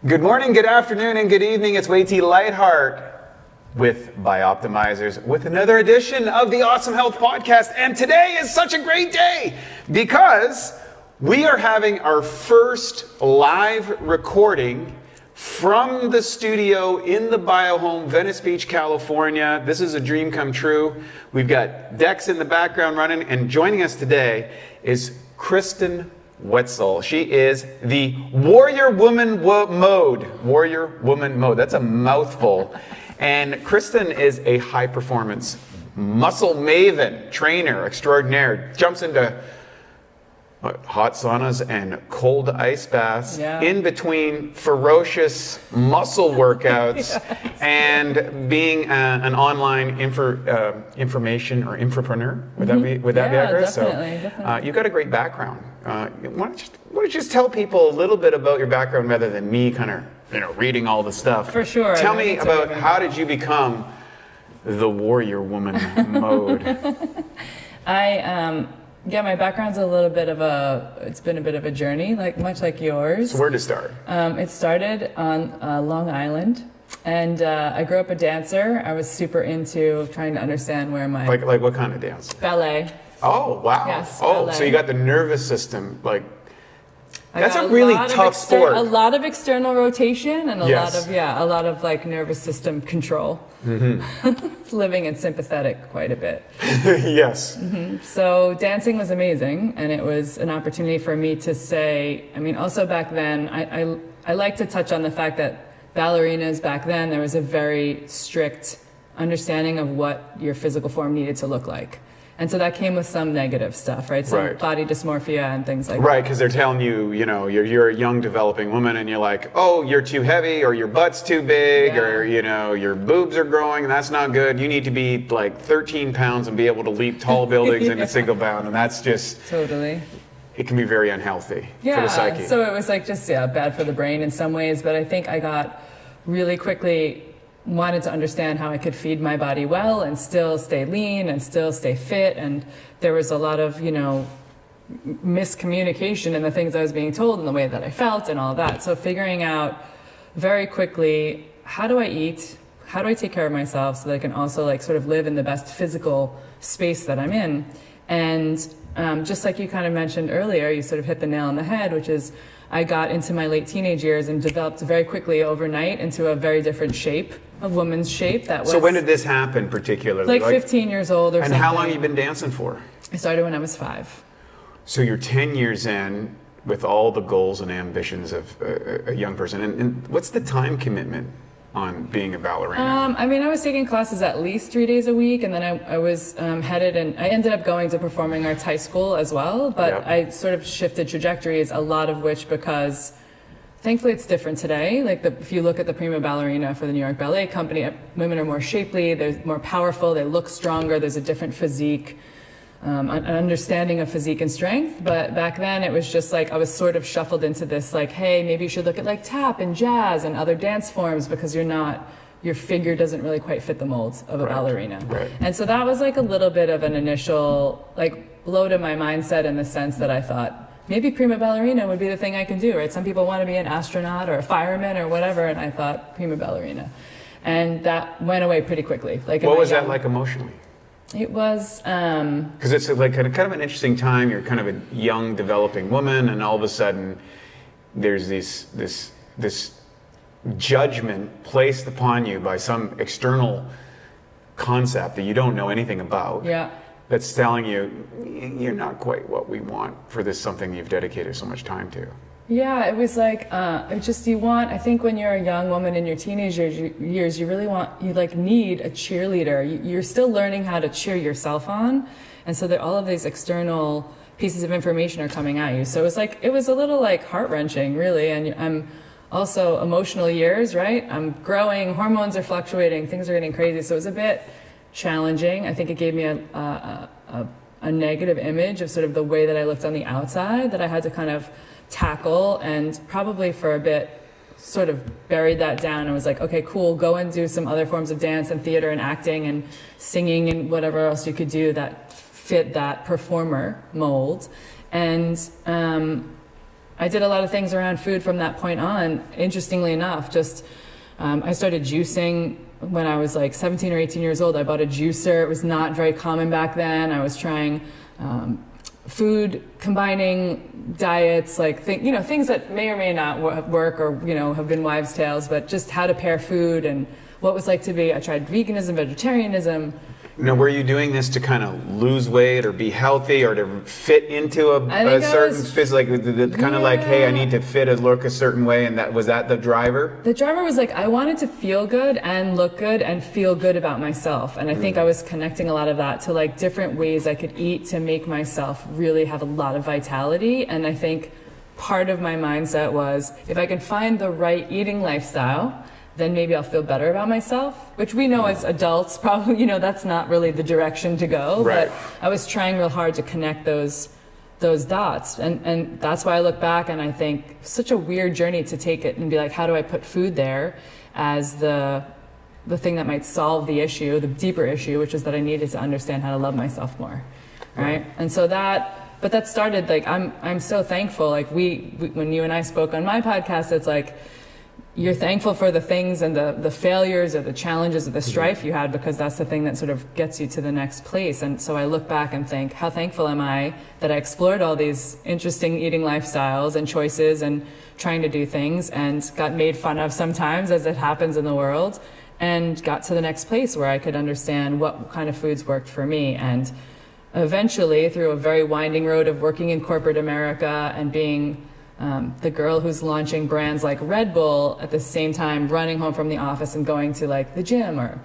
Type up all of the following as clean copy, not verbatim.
Good morning, good afternoon, and good evening. It's Way-T Lightheart with Bioptimizers with another edition of the Awesome Health Podcast. And today is such a great day because we are having our first live recording from the studio in the BioHome, Venice Beach, California. This is a dream come true. We've got decks in the background running, and joining us today is Kristin Wetzel. She is the Warrior Woman Mode. Warrior Woman Mode. That's a mouthful. And Kristin is a high performance muscle maven, trainer extraordinaire. Jumps into hot saunas and cold ice baths in between ferocious muscle workouts and being an online information or infopreneur. Would that be accurate? Definitely. You've got a great background. Why don't you just tell people a little bit about your background rather than me kind of reading all the stuff. For sure. Tell me about how did you become the Warrior Woman Mode? My background's it's been a bit of a journey, much like yours. So where to start? It started on Long Island, and I grew up a dancer. I was super into trying to understand where my... Like what kind of dance? Ballet. Oh, wow. Yes, ballet. So you got the nervous system, that's a really tough sport. A lot of external rotation and a lot of nervous system control. Mm-hmm. Living in sympathetic quite a bit. Yes. Mm-hmm. So dancing was amazing, and it was an opportunity for me to say, also back then, I like to touch on the fact that ballerinas back then, there was a very strict understanding of what your physical form needed to look like. And so that came with some negative stuff, right? Some body dysmorphia and things like that. Right, because they're telling you, you're a young developing woman and you're like, oh, you're too heavy or your butt's too big or, your boobs are growing and that's not good. You need to be 13 pounds and be able to leap tall buildings in a single bound. And that's just... Totally. It can be very unhealthy for the psyche. So it was bad for the brain in some ways. But I think I got really quickly... wanted to understand how I could feed my body well and still stay lean and still stay fit. And there was a lot of, miscommunication in the things I was being told and the way that I felt and all that. So figuring out very quickly, how do I eat? How do I take care of myself so that I can also live in the best physical space that I'm in? And just like you kind of mentioned earlier, you sort of hit the nail on the head, which is I got into my late teenage years and developed very quickly overnight into a very different shape, a woman's shape. So when did this happen particularly? 15 years old or something. And how long have you been dancing for? I started when I was 5. So you're 10 years in with all the goals and ambitions of a young person. And what's the time commitment on being a ballerina? I was taking classes at least 3 days a week, and then I was headed, and I ended up going to performing arts high school as well, but I sort of shifted trajectories, a lot of which because thankfully it's different today. If you look at the prima ballerina for the New York Ballet Company, women are more shapely, they're more powerful, they look stronger, there's a different physique, an understanding of physique and strength. But back then it was just I was sort of shuffled into this hey, maybe you should look at tap and jazz and other dance forms because your figure doesn't really quite fit the molds of a ballerina. Right. And so that was a little bit of an initial blow to my mindset in the sense that I thought, maybe prima ballerina would be the thing I can do, right? Some people want to be an astronaut or a fireman or whatever, and I thought prima ballerina. And that went away pretty quickly. What was that like emotionally? It was... Because it's kind of an interesting time. You're kind of a young, developing woman, and all of a sudden there's this judgment placed upon you by some external concept that you don't know anything about. Yeah. That's telling you, you're not quite what we want for this something you've dedicated so much time to. Yeah, it was I think when you're a young woman in your teenage years, you really need a cheerleader. You're still learning how to cheer yourself on. And so all of these external pieces of information are coming at you. So it was a little heart-wrenching, really. And I'm also emotional years, right? I'm growing, hormones are fluctuating, things are getting crazy. So it was a bit challenging. I think it gave me a negative image of sort of the way that I looked on the outside that I had to kind of tackle, and probably for a bit sort of buried that down and was like, okay, cool, go and do some other forms of dance and theater and acting and singing and whatever else you could do. That fit that performer mold. And I did a lot of things around food from that point on. Interestingly enough, I started juicing when I was like 17 or 18 years old. I bought a juicer. It was not very common back then. I was trying food combining diets, like things that may or may not work, or have been wives' tales, but just how to pair food and what it was like to be. I tried veganism, vegetarianism. Now, were you doing this to kind of lose weight or be healthy or to fit into a certain physical, kind of like, hey, I need to look a certain way, and was that the driver? The driver was like, I wanted to feel good and look good and feel good about myself. And I think I was connecting a lot of that to like different ways I could eat to make myself really have a lot of vitality. And I think part of my mindset was, if I can find the right eating lifestyle, then maybe I'll feel better about myself, which we know as adults probably, that's not really the direction to go. Right. But I was trying real hard to connect those dots. And that's why I look back and I think such a weird journey to take it and be like, how do I put food there as the thing that might solve the issue, the deeper issue, which is that I needed to understand how to love myself more. Right. And so that started, like, I'm so thankful. Like we when you and I spoke on my podcast, it's like, you're thankful for the things and the failures or the challenges or the strife you had, because that's the thing that sort of gets you to the next place. And so I look back and think, how thankful am I that I explored all these interesting eating lifestyles and choices and trying to do things, and got made fun of sometimes, as it happens in the world, and got to the next place where I could understand what kind of foods worked for me. And eventually, through a very winding road of working in corporate America and being the girl who's launching brands like Red Bull, at the same time running home from the office and going to like the gym or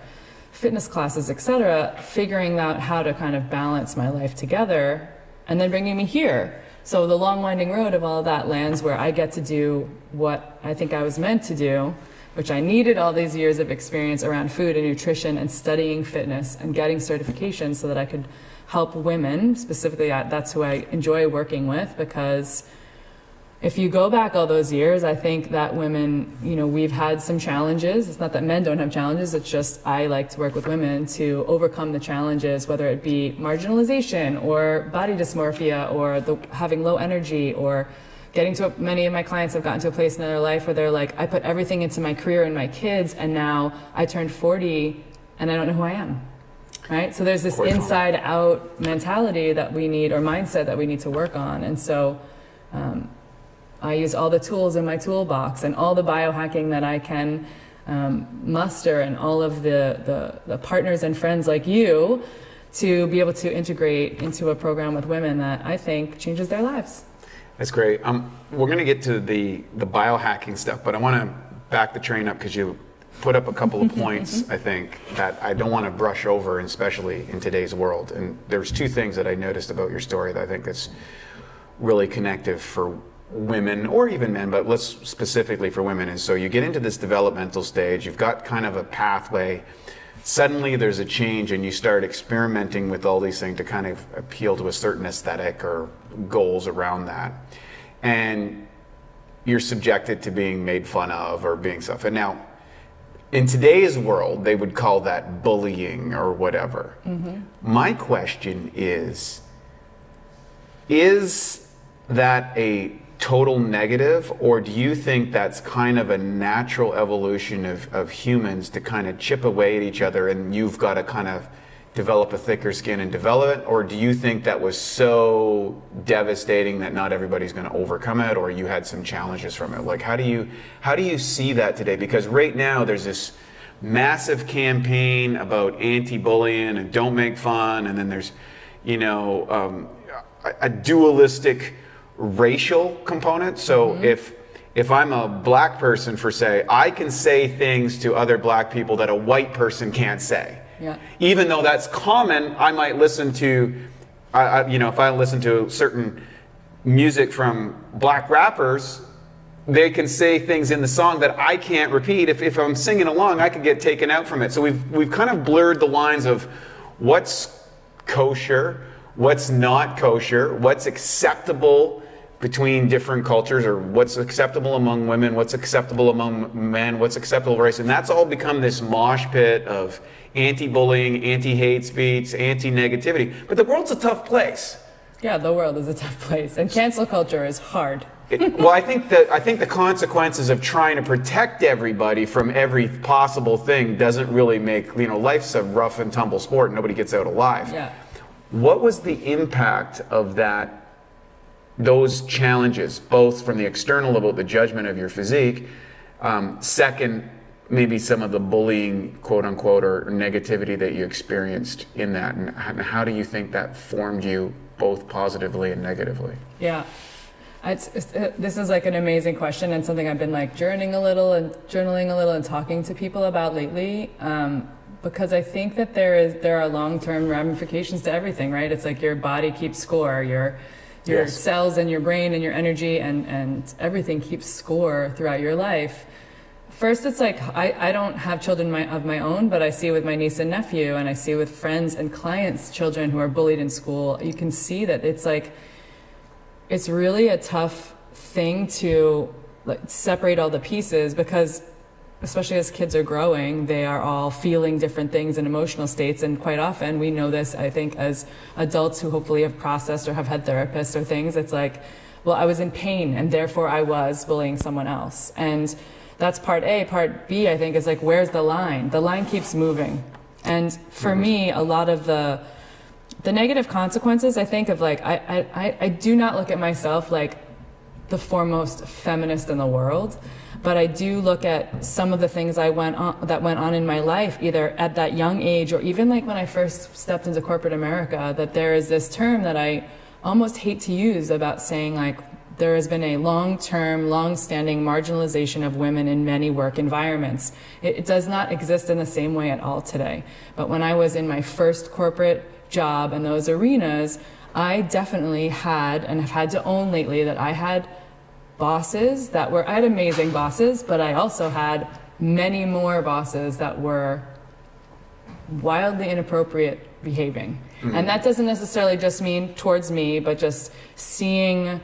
fitness classes, etc., figuring out how to kind of balance my life together, and then bringing me here. So the long winding road of all of that lands where I get to do what I think I was meant to do, which I needed all these years of experience around food and nutrition and studying fitness and getting certifications so that I could help women. Specifically, that's who I enjoy working with, because if you go back all those years, I think that women, we've had some challenges. It's not that men don't have challenges, it's just I like to work with women to overcome the challenges, whether it be marginalization or body dysmorphia or having low energy, or many of my clients have gotten to a place in their life where they're like, I put everything into my career and my kids, and now I turned 40 and I don't know who I am. Right? So there's this inside out mentality that we need, or mindset that we need to work on. And so, I use all the tools in my toolbox and all the biohacking that I can muster, and all of the partners and friends like you, to be able to integrate into a program with women that I think changes their lives. That's great. We're going to get to the biohacking stuff, but I want to back the train up, because you put up a couple of points, I think, that I don't want to brush over, especially in today's world. And there's two things that I noticed about your story that I think is really connective for women, or even men, but let's specifically for women. And so you get into this developmental stage, you've got kind of a pathway, suddenly there's a change, and you start experimenting with all these things to kind of appeal to a certain aesthetic or goals around that. And you're subjected to being made fun of or being stuff. And now, in today's world, they would call that bullying or whatever. Mm-hmm. My question is that a total negative, or do you think that's kind of a natural evolution of humans to kind of chip away at each other, and you've got to kind of develop a thicker skin and develop it? Or do you think that was so devastating that not everybody's going to overcome it, or you had some challenges from it? Like, how do you see that today? Because right now there's this massive campaign about anti-bullying and don't make fun, and then there's a dualistic racial component. So if I'm a black person, for say, I can say things to other black people that a white person can't say. Yeah. Even though that's common, I might listen to, if I listen to certain music from black rappers, they can say things in the song that I can't repeat. If I'm singing along, I could get taken out from it. So we've kind of blurred the lines of what's kosher, what's not kosher, what's acceptable between different cultures, or what's acceptable among women, what's acceptable among men, what's acceptable race. And that's all become this mosh pit of anti-bullying, anti-hate speech, anti-negativity. But the world's a tough place. Yeah, the world is a tough place. And cancel culture is hard. Well, I think the consequences of trying to protect everybody from every possible thing doesn't really make, life's a rough and tumble sport and nobody gets out alive. Yeah. What was the impact of those challenges, both from the external about the judgment of your physique, second, maybe some of the bullying, quote unquote, or negativity that you experienced in that, and how do you think that formed you both positively and negatively? Yeah. This is like an amazing question, and something I've been like journaling a little and talking to people about lately, because I think that there are long-term ramifications to everything, right? It's like your body keeps score, your Yes. cells and your brain and your energy and everything keeps score throughout your life. First, it's like I don't have children of my own, but I see with my niece and nephew, and I see with friends and clients' children who are bullied in school. You can see that it's like, it's really a tough thing to separate all the pieces, because especially as kids are growing, they are all feeling different things and emotional states. And quite often, we know this, I think, as adults who hopefully have processed or have had therapists or things, it's like, well, I was in pain and therefore I was bullying someone else. And that's part A. Part B, I think, is like, where's the line? The line keeps moving. And for me, a lot of the negative consequences, I think, of like, I do not look at myself like the foremost feminist in the world, but I do look at some of the things that went on in my life, either at that young age or even like when I first stepped into corporate America, that there is this term that I almost hate to use about saying like, there has been a long-term, long-standing marginalization of women in many work environments. It does not exist in the same way at all today. But when I was in my first corporate job in those arenas, I definitely had, and have had to own lately, that I had bosses that were, I had amazing bosses, but I also had many more bosses that were wildly inappropriate behaving. Mm-hmm. And that doesn't necessarily just mean towards me, but just seeing,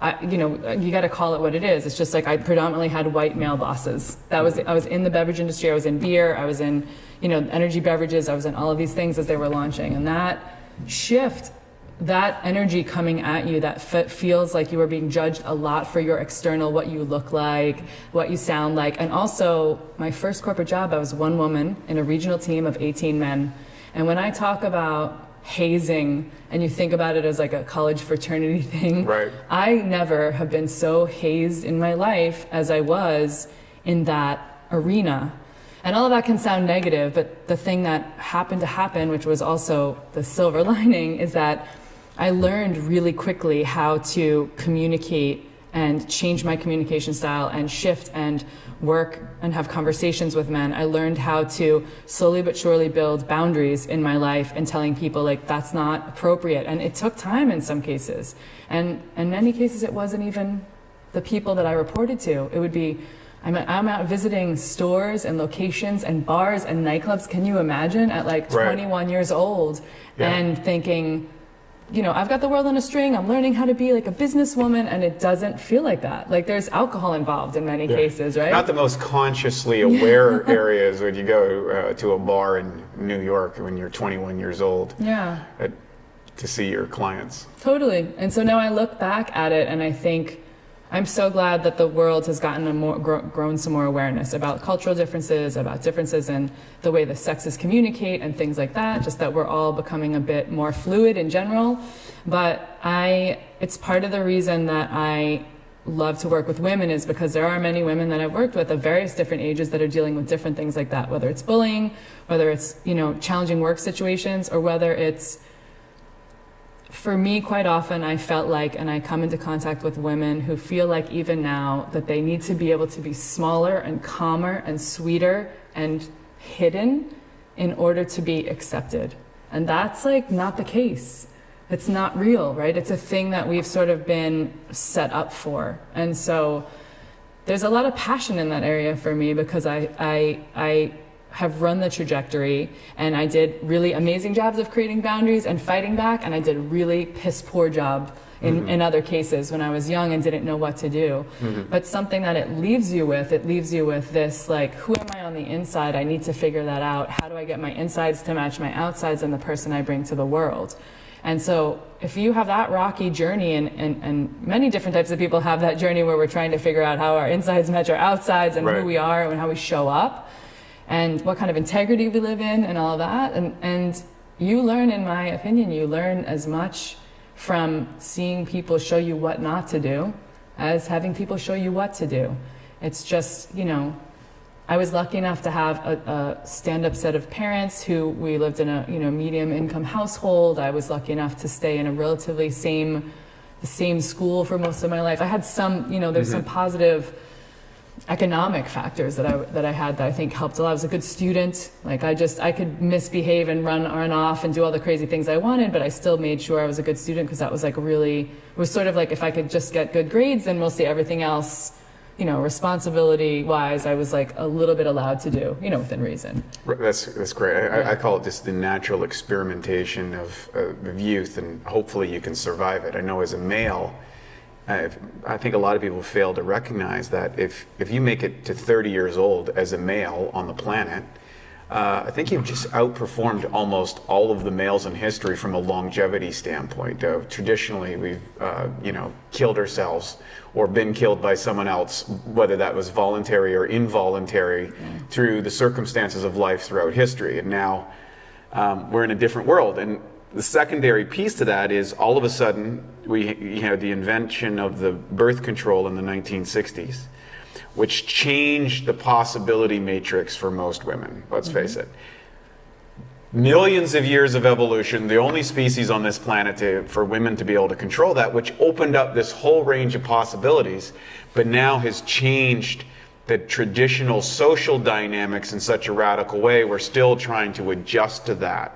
you got to call it what it is. It's just like I predominantly had white male bosses. I was in the beverage industry. I was in beer. I was in, energy beverages. I was in all of these things as they were launching. And that shift, that energy coming at you, that feels like you are being judged a lot for your external, what you look like, what you sound like. And also, my first corporate job, I was one woman in a regional team of 18 men. And when I talk about hazing, and you think about it as like a college fraternity thing, right. I never have been so hazed in my life as I was in that arena. And all of that can sound negative, but the thing that happened to happen, which was also the silver lining, is that I learned really quickly how to communicate and change my communication style and shift and work and have conversations with men. I learned how to slowly but surely build boundaries in my life and telling people like, that's not appropriate. And it took time in some cases. And in many cases, it wasn't even the people that I reported to. It would be, I'm out visiting stores and locations and bars and nightclubs. Can you imagine at like 21 years old and thinking, I've got the world on a string. I'm learning how to be like a businesswoman, and it doesn't feel like that. Like there's alcohol involved in many cases, right? Not the most consciously aware areas when you go to a bar in New York when you're 21 years old. Yeah. To see your clients. Totally. And so now I look back at it and I think, I'm so glad that the world has gotten grown some more awareness about cultural differences, about differences in the way the sexes communicate and things like that, just that we're all becoming a bit more fluid in general. But it's part of the reason that I love to work with women, is because there are many women that I've worked with of various different ages that are dealing with different things like that, whether it's bullying, whether it's, challenging work situations, or whether it's, for me, quite often, I felt like, and I come into contact with women who feel like even now that they need to be able to be smaller and calmer and sweeter and hidden in order to be accepted. And that's like not the case. It's not real, right? It's a thing that we've sort of been set up for. And so there's a lot of passion in that area for me, because I have run the trajectory, and I did really amazing jobs of creating boundaries and fighting back, and I did a really piss poor job in other cases when I was young and didn't know what to do. But something that it leaves you with this like, who am I on the inside? I need to figure that out. How do I get my insides to match my outsides and the person I bring to the world? And so if you have that rocky journey, and many different types of people have that journey where we're trying to figure out how our insides match our outsides and who we are and how we show up and what kind of integrity we live in and all of that. And you learn, in my opinion, you learn as much from seeing people show you what not to do as having people show you what to do. It's just, you know, I was lucky enough to have a stand-up set of parents who we lived in a, you know, medium income household. I was lucky enough to stay in a relatively the same school for most of my life. I had some, you know, there's some positive economic factors that I had that I think helped a lot. I was a good student. Like I could misbehave and run off and do all the crazy things I wanted, but I still made sure I was a good student because that was like it was sort of like if I could just get good grades, then mostly everything else, you know, responsibility wise, I was like a little bit allowed to do, you know, within reason. That's great. I call it just the natural experimentation of youth, and hopefully you can survive it. I know as a male, I think a lot of people fail to recognize that if you make it to 30 years old as a male on the planet, I think you've just outperformed almost all of the males in history from a longevity standpoint. Traditionally, we've killed ourselves or been killed by someone else, whether that was voluntary or involuntary, through the circumstances of life throughout history. And now we're in a different world. And the secondary piece to that is all of a sudden we had the invention of the birth control in the 1960s, which changed the possibility matrix for most women, let's face it. Millions of years of evolution, the only species on this planet for women to be able to control that, which opened up this whole range of possibilities, but now has changed the traditional social dynamics in such a radical way. We're still trying to adjust to that.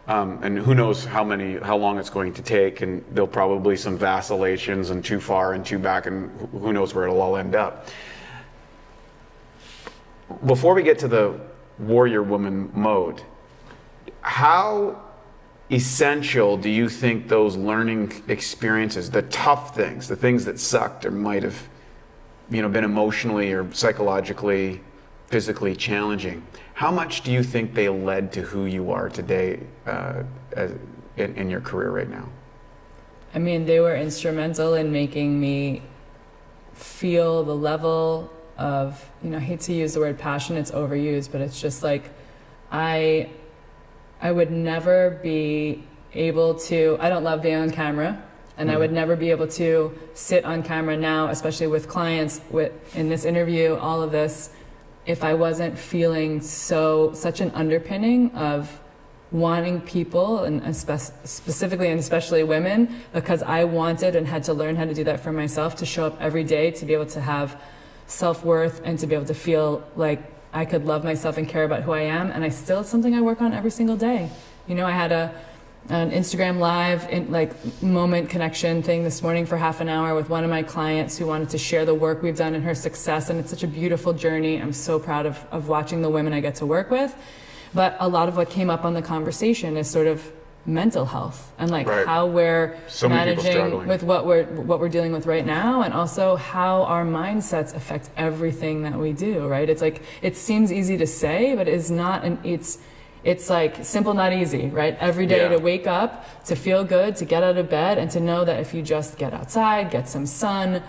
And who knows how long it's going to take, and there'll probably some vacillations and too far and too back, and who knows where it'll all end up. Before we get to the warrior woman mode, how essential do you think those learning experiences, the tough things, the things that sucked or might have, been emotionally or psychologically, physically challenging, how much do you think they led to who you are today in your career right now? I mean, they were instrumental in making me feel the level of, I hate to use the word passion, it's overused, but it's just like, I would never be able to, I don't love being on camera, and I would never be able to sit on camera now, especially with clients, in this interview, all of this, if I wasn't feeling such an underpinning of wanting people, and specifically and especially women, because I wanted and had to learn how to do that for myself, to show up every day, to be able to have self-worth and to be able to feel like I could love myself and care about who I am. And it's something I work on every single day. I had an Instagram live moment connection thing this morning for half an hour with one of my clients who wanted to share the work we've done and her success. And it's such a beautiful journey. I'm so proud of watching the women I get to work with. But a lot of what came up on the conversation is sort of mental health and how we're managing with what we're dealing with right now, and also how our mindsets affect everything that we do, right? It's like, it seems easy to say, but it's not, and it's like simple, not easy, right? Every day to wake up, to feel good, to get out of bed, and to know that if you just get outside, get some sun,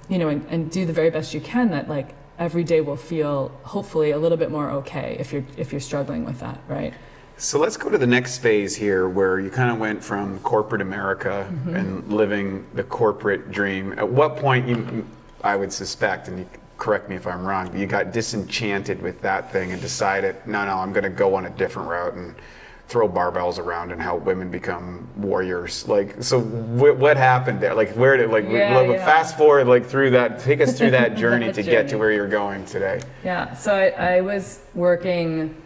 and do the very best you can, that every day will feel hopefully a little bit more okay if you're struggling with that, right? So let's go to the next phase here, where you kind of went from corporate America and living the corporate dream. At what point I would suspect, and you correct me if I'm wrong, you got disenchanted with that thing and decided, no, I'm going to go on a different route and throw barbells around and help women become warriors. So what happened there? Where did, fast forward, through that, take us through that journey to get to where you're going today. Yeah, so I was working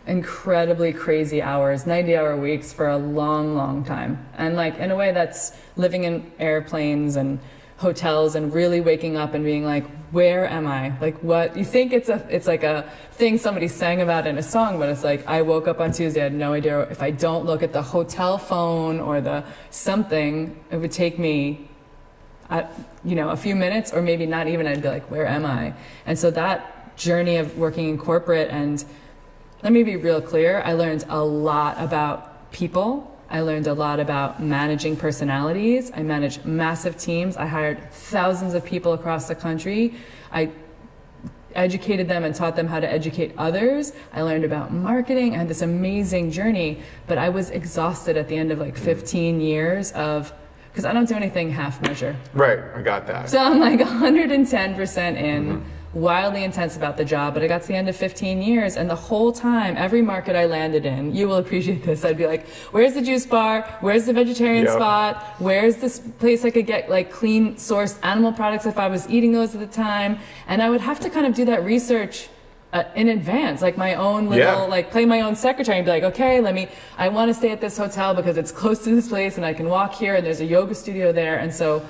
incredibly crazy hours, 90-hour weeks for a long, long time. And in a way that's living in airplanes and hotels and really waking up and being like, where am I? What you think it's like a thing somebody sang about in a song, but it's like, I woke up on Tuesday, I had no idea. If I don't look at the hotel phone or the something, it would take me a few minutes, or maybe not even. I'd be like, where am I? And so that journey of working in corporate, and let me be real clear, I learned a lot about people I learned a lot about managing personalities. I managed massive teams. I hired thousands of people across the country. I educated them and taught them how to educate others. I learned about marketing. I had this amazing journey, but I was exhausted at the end of like 15 years of, because I don't do anything half measure. Right, I got that. So I'm like 110% in, wildly intense about the job, but I got to the end of 15 years, and the whole time, every market I landed in, you will appreciate this, I'd be like, where's the juice bar? Where's the vegetarian spot? Where's this place I could get like clean sourced animal products if I was eating those at the time? And I would have to kind of do that research in advance, like my own little, like play my own secretary and be like, okay, I want to stay at this hotel because it's close to this place and I can walk here and there's a yoga studio there. And so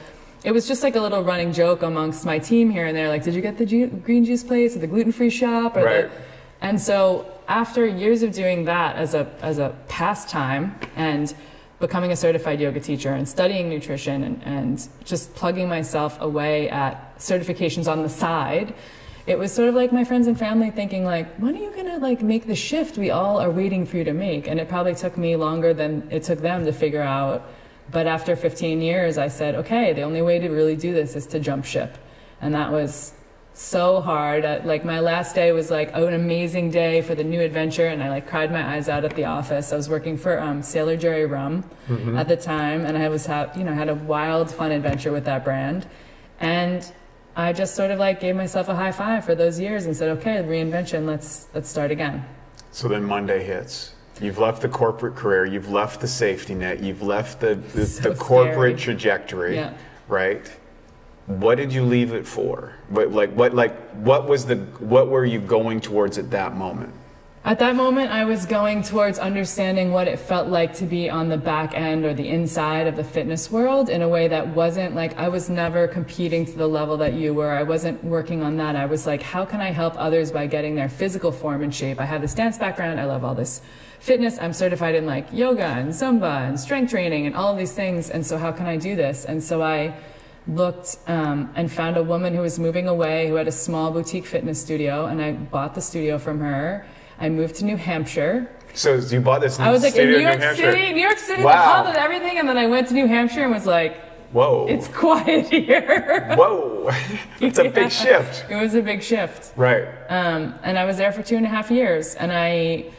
it was just like a little running joke amongst my team here and there, like, did you get the green juice place or the gluten-free shop? Or and so after years of doing that as a pastime and becoming a certified yoga teacher and studying nutrition and just plugging myself away at certifications on the side, it was sort of like my friends and family thinking like, when are you gonna like make the shift we all are waiting for you to make? And it probably took me longer than it took them to figure out. But after 15 years, I said, okay, the only way to really do this is to jump ship. And that was so hard. Like my last day was like an amazing day for the new adventure, and I like cried my eyes out at the office. I was working for Sailor Jerry Rum at the time, and I was had a wild, fun adventure with that brand. And I just sort of like gave myself a high five for those years and said, okay, reinvention, let's start again. So then Monday hits. You've left the corporate career, you've left the safety net, you've left the corporate trajectory, right? What did you leave it for? What were you going towards at that moment? At that moment, I was going towards understanding what it felt like to be on the back end or the inside of the fitness world in a way that wasn't like, I was never competing to the level that you were. I wasn't working on that. I was like, how can I help others by getting their physical form and shape? I have this dance background. I love all this fitness. I'm certified in like yoga and Zumba and strength training and all of these things. And so how can I do this? And so I looked and found a woman who was moving away, who had a small boutique fitness studio, and I bought the studio from her. I moved to New Hampshire. So you bought this I was like in New York City, wow. The hub of everything, and then I went to New Hampshire and was like, whoa, it's quiet here. Whoa, it's a big shift. It was a big shift. Right. And I was there for 2.5 years, and I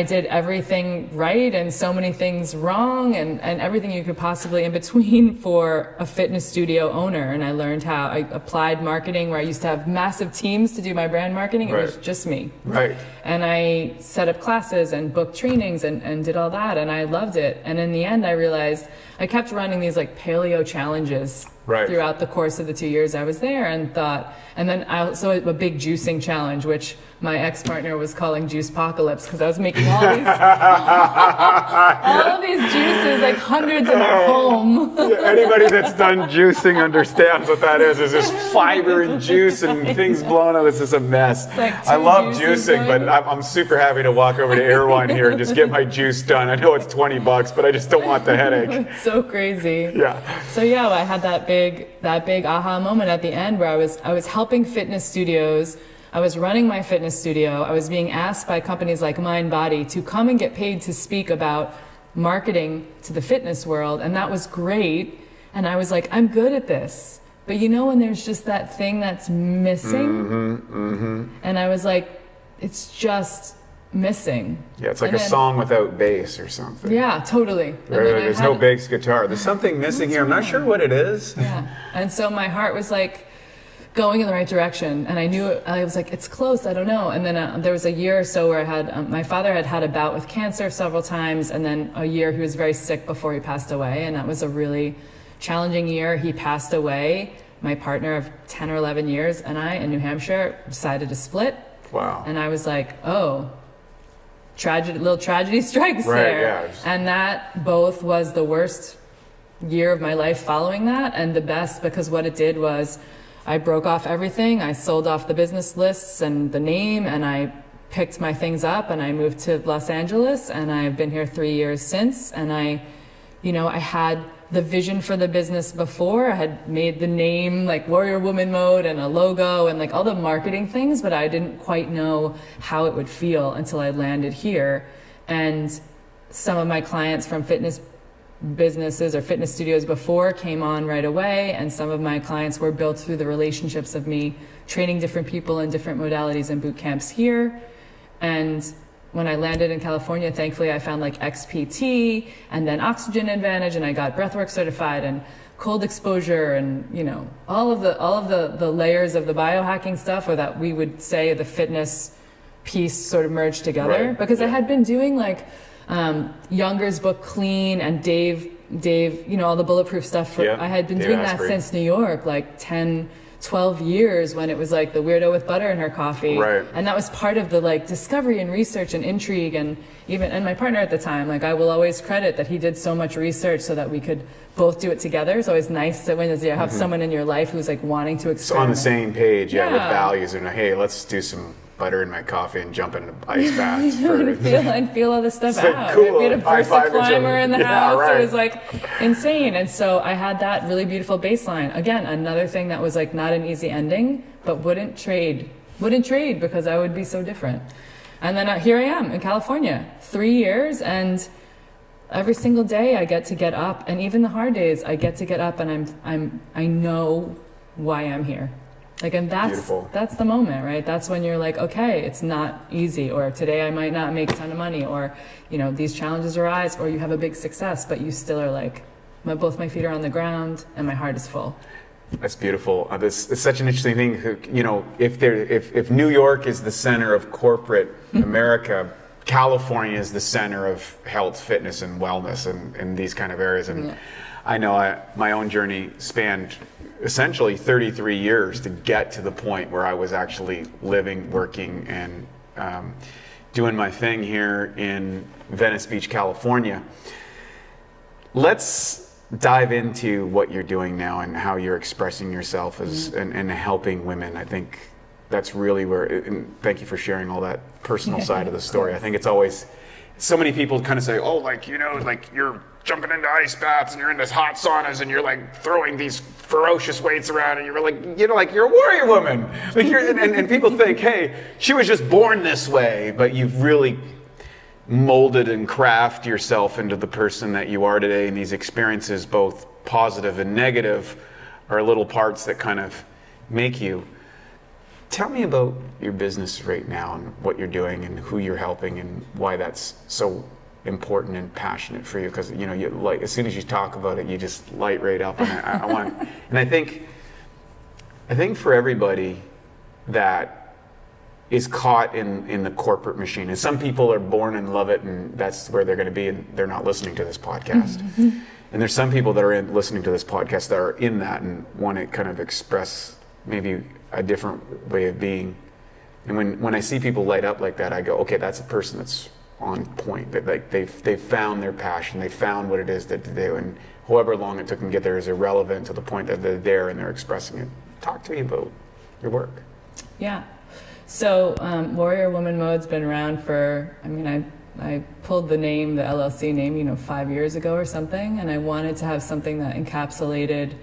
did everything right and so many things wrong and everything you could possibly in between for a fitness studio owner. And I learned how I applied marketing, where I used to have massive teams to do my brand marketing. It was just me. Right. And I set up classes and booked trainings and did all that. And I loved it. And in the end, I realized I kept running these like paleo challenges throughout the course of the 2 years I was there, and thought, and then I also a big juicing challenge, which my ex-partner was calling Juicepocalypse, because I was making all these all of these juices, like hundreds in our home. Anybody that's done juicing understands what that is. It's just fiber and juice and things blown out. It's just a mess. Like I love juicing, but I'm super happy to walk over to Airwine here and just get my juice done. I know it's $20, but I just don't want the headache. It's so crazy. Yeah. So yeah, I had that big aha moment at the end where I was helping fitness studios. I was running my fitness studio. I was being asked by companies like MindBody to come and get paid to speak about marketing to the fitness world, and that was great. And I was like, I'm good at this. But you know when there's just that thing that's missing? And I was like, it's just missing. Yeah, it's like a song without bass or something. Yeah, totally. There's no bass guitar. There's something missing here. I'm not sure what it is. Yeah. And so my heart was like going in the right direction, and I knew it. I was like, it's close, I don't know. And then there was a year or so where I had my father had a bout with cancer several times, and then a year he was very sick before he passed away, and that was a really challenging year. He passed away. My partner of 10 or 11 years and I in New Hampshire decided to split. Wow. And I was like, oh, little tragedy strikes there. Yeah. And that both was the worst year of my life following that, and the best, because what it did was I broke off everything. I sold off the business lists and the name, and I picked my things up and I moved to Los Angeles, and I've been here 3 years since. And I had the vision for the business before. I had made the name like Warrior Woman Mode and a logo and like all the marketing things, but I didn't quite know how it would feel until I landed here. And some of my clients from fitness businesses or fitness studios before came on right away, and some of my clients were built through the relationships of me training different people in different modalities and boot camps here. And when I landed in California, thankfully I found like XPT and then Oxygen Advantage, and I got breathwork certified and cold exposure, and you know, all of the layers of the biohacking stuff, or that we would say the fitness piece sort of merged together. Right. Because I had been doing like Younger's book Clean and Dave, you know, all the bulletproof stuff. I had been doing that since New York, like 10, 12 years, when it was like the weirdo with butter in her coffee. Right. And that was part of the like discovery and research and intrigue, and my partner at the time, like I will always credit that he did so much research so that we could both do it together. It's always nice that when you have someone in your life who's like wanting to experiment. So on the same page, with values, and hey, let's do some butter in my coffee and jump into ice baths and feel all this stuff out. Cool. We had a Versa climber in the house. Right. It was like insane. And so I had that really beautiful baseline. Again, another thing that was like not an easy ending, but wouldn't trade because I would be so different. And then here I am in California, 3 years, and every single day I get to get up, and even the hard days I get to get up, and I know why I'm here. Like, and that's the moment, right? That's when you're like, okay, it's not easy, or today I might not make a ton of money, or, you know, these challenges arise, or you have a big success, but you still are like, both my feet are on the ground and my heart is full. That's beautiful. This is such an interesting thing. You know, if New York is the center of corporate America, California is the center of health, fitness, and wellness, and these kind of areas. And I know my own journey spanned essentially 33 years to get to the point where I was actually living, working, and doing my thing here in Venice Beach, California. Let's dive into what you're doing now and how you're expressing yourself as and helping women. I think that's really where, and thank you for sharing all that personal side of the story. I think it's always, so many people kind of say, oh, like, you know, like you're jumping into ice baths and you're in this hot saunas and you're like throwing these ferocious weights around and you're like, you know, like you're a warrior woman. Like and people think, hey, she was just born this way, but you've really molded and crafted yourself into the person that you are today. And these experiences, both positive and negative, are little parts that kind of make you. Tell me about your business right now and what you're doing and who you're helping and why that's so important and passionate for you. Because, you know, you like, as soon as you talk about it, you just light right up. And I want, and I think for everybody that is caught in the corporate machine, and some people are born and love it, and that's where they're going to be, and they're not listening to this podcast. Mm-hmm. And there's some people that are listening to this podcast that are in that and want to kind of express maybe a different way of being. And when I see people light up like that, I go, okay, that's a person that's on point. That like they've found their passion, they found what it is that they do, and however long it took them to get there is irrelevant to the point that they're there and they're expressing it. Talk to me about your work. Yeah. So Warrior Woman Mode's been around for, I mean, I pulled the name, the LLC name, 5 years ago or something, and I wanted to have something that encapsulated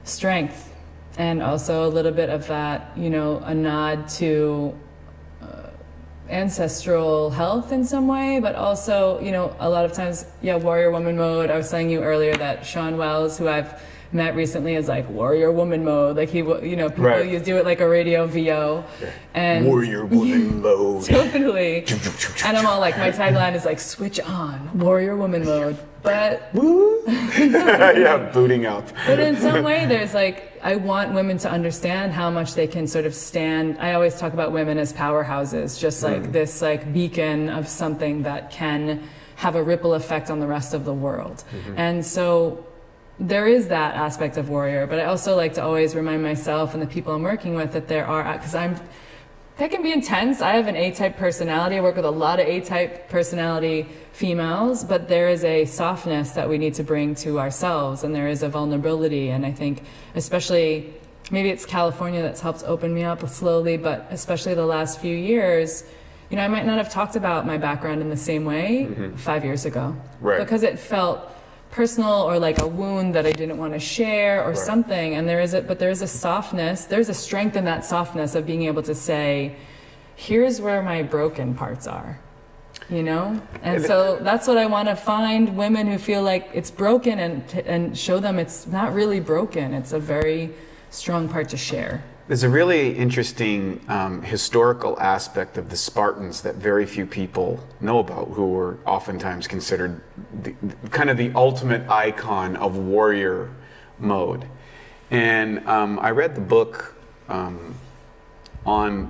strength and also a little bit of that, a nod to ancestral health in some way, but also, a lot of times, Warrior Woman Mode. I was telling you earlier that Sean Wells, who I've met recently, is like Warrior Woman Mode. Like people right. You do it like a radio VO, and Warrior Woman Mode. Totally. And I'm all like, my tagline is like, switch on Warrior Woman Mode, but yeah, booting up. But in some way, there's like, I want women to understand how much they can sort of stand. I always talk about women as powerhouses, just like this like beacon of something that can have a ripple effect on the rest of the world. Mm-hmm. And so there is that aspect of warrior, but I also like to always remind myself and the people I'm working with that there are, because that can be intense. I have an A-type personality. I work with a lot of A-type personality females, but there is a softness that we need to bring to ourselves, and there is a vulnerability. And I think especially, maybe it's California that's helped open me up slowly, but especially the last few years, I might not have talked about my background in the same way 5 years ago. Right. Because it felt personal or like a wound that I didn't want to share or something. And there is a softness, there's a strength in that softness of being able to say, here's where my broken parts are. you know? And so that's what I want to find women who feel like it's broken and show them it's not really broken. It's a very strong part to share. There's a really interesting historical aspect of the Spartans that very few people know about, who were oftentimes considered kind of the ultimate icon of warrior mode. And I read the book on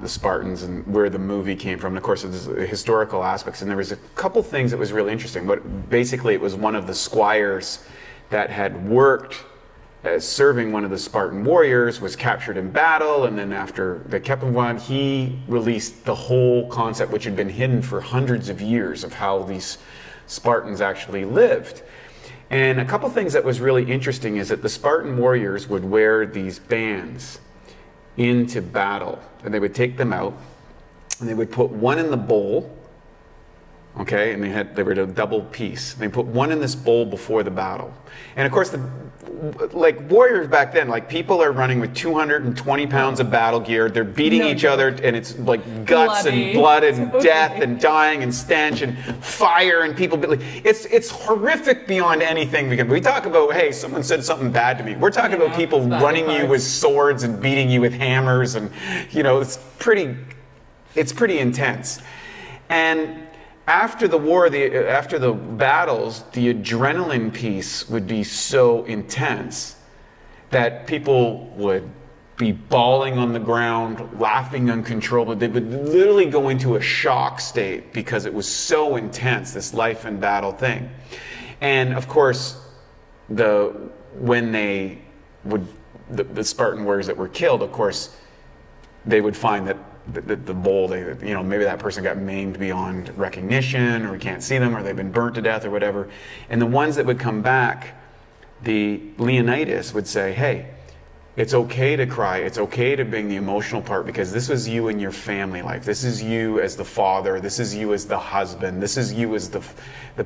the Spartans and where the movie came from. And of course, there's historical aspects. And there was a couple things that was really interesting. But basically, it was one of the squires that had worked as serving one of the Spartan warriors, was captured in battle, and then after they kept him on, he released the whole concept, which had been hidden for hundreds of years, of how these Spartans actually lived. And a couple things that was really interesting is that the Spartan warriors would wear these bands into battle, and they would take them out, and they would put one in the bowl, okay, and they were a double piece. They put one in this bowl before the battle. And of course, like warriors back then, like people are running with 220 pounds of battle gear. They're beating each other, and it's like guts and blood and death and dying and stench and fire and people. It's horrific beyond anything we can. We talk about, hey, someone said something bad to me. We're talking about people running you with swords and beating you with hammers, and you know, it's pretty intense. And after the war, after the battles, the adrenaline piece would be so intense that people would be bawling on the ground, laughing uncontrollably. They would literally go into a shock state because it was so intense, this life and battle thing. And of course, the Spartan warriors that were killed, of course, they would find that the bowl, maybe that person got maimed beyond recognition, or we can't see them, or they've been burnt to death or whatever. And the ones that would come back, the Leonidas would say, hey, it's okay to cry. It's okay to bring the emotional part, because this was you in your family life. This is you as the father. This is you as the husband. This is you as the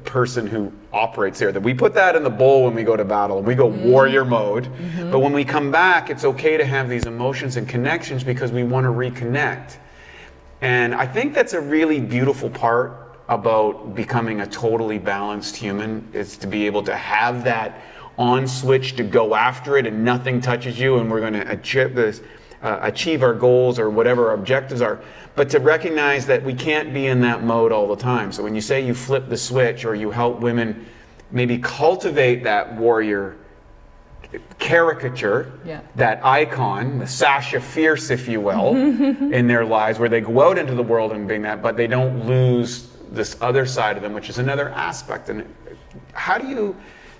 person who operates there. That we put that in the bowl when we go to battle, and we go warrior mode. Mm-hmm. But when we come back, it's okay to have these emotions and connections, because we want to reconnect. And I think that's a really beautiful part about becoming a totally balanced human, is to be able to have that on switch to go after it, and nothing touches you, and we're going to achieve our goals or whatever our objectives are. But to recognize that we can't be in that mode all the time. So when you say you flip the switch, or you help women maybe cultivate that warrior caricature, that icon, the Sasha Fierce, if you will, in their lives, where they go out into the world and being that, but they don't lose this other side of them, which is another aspect. And how do you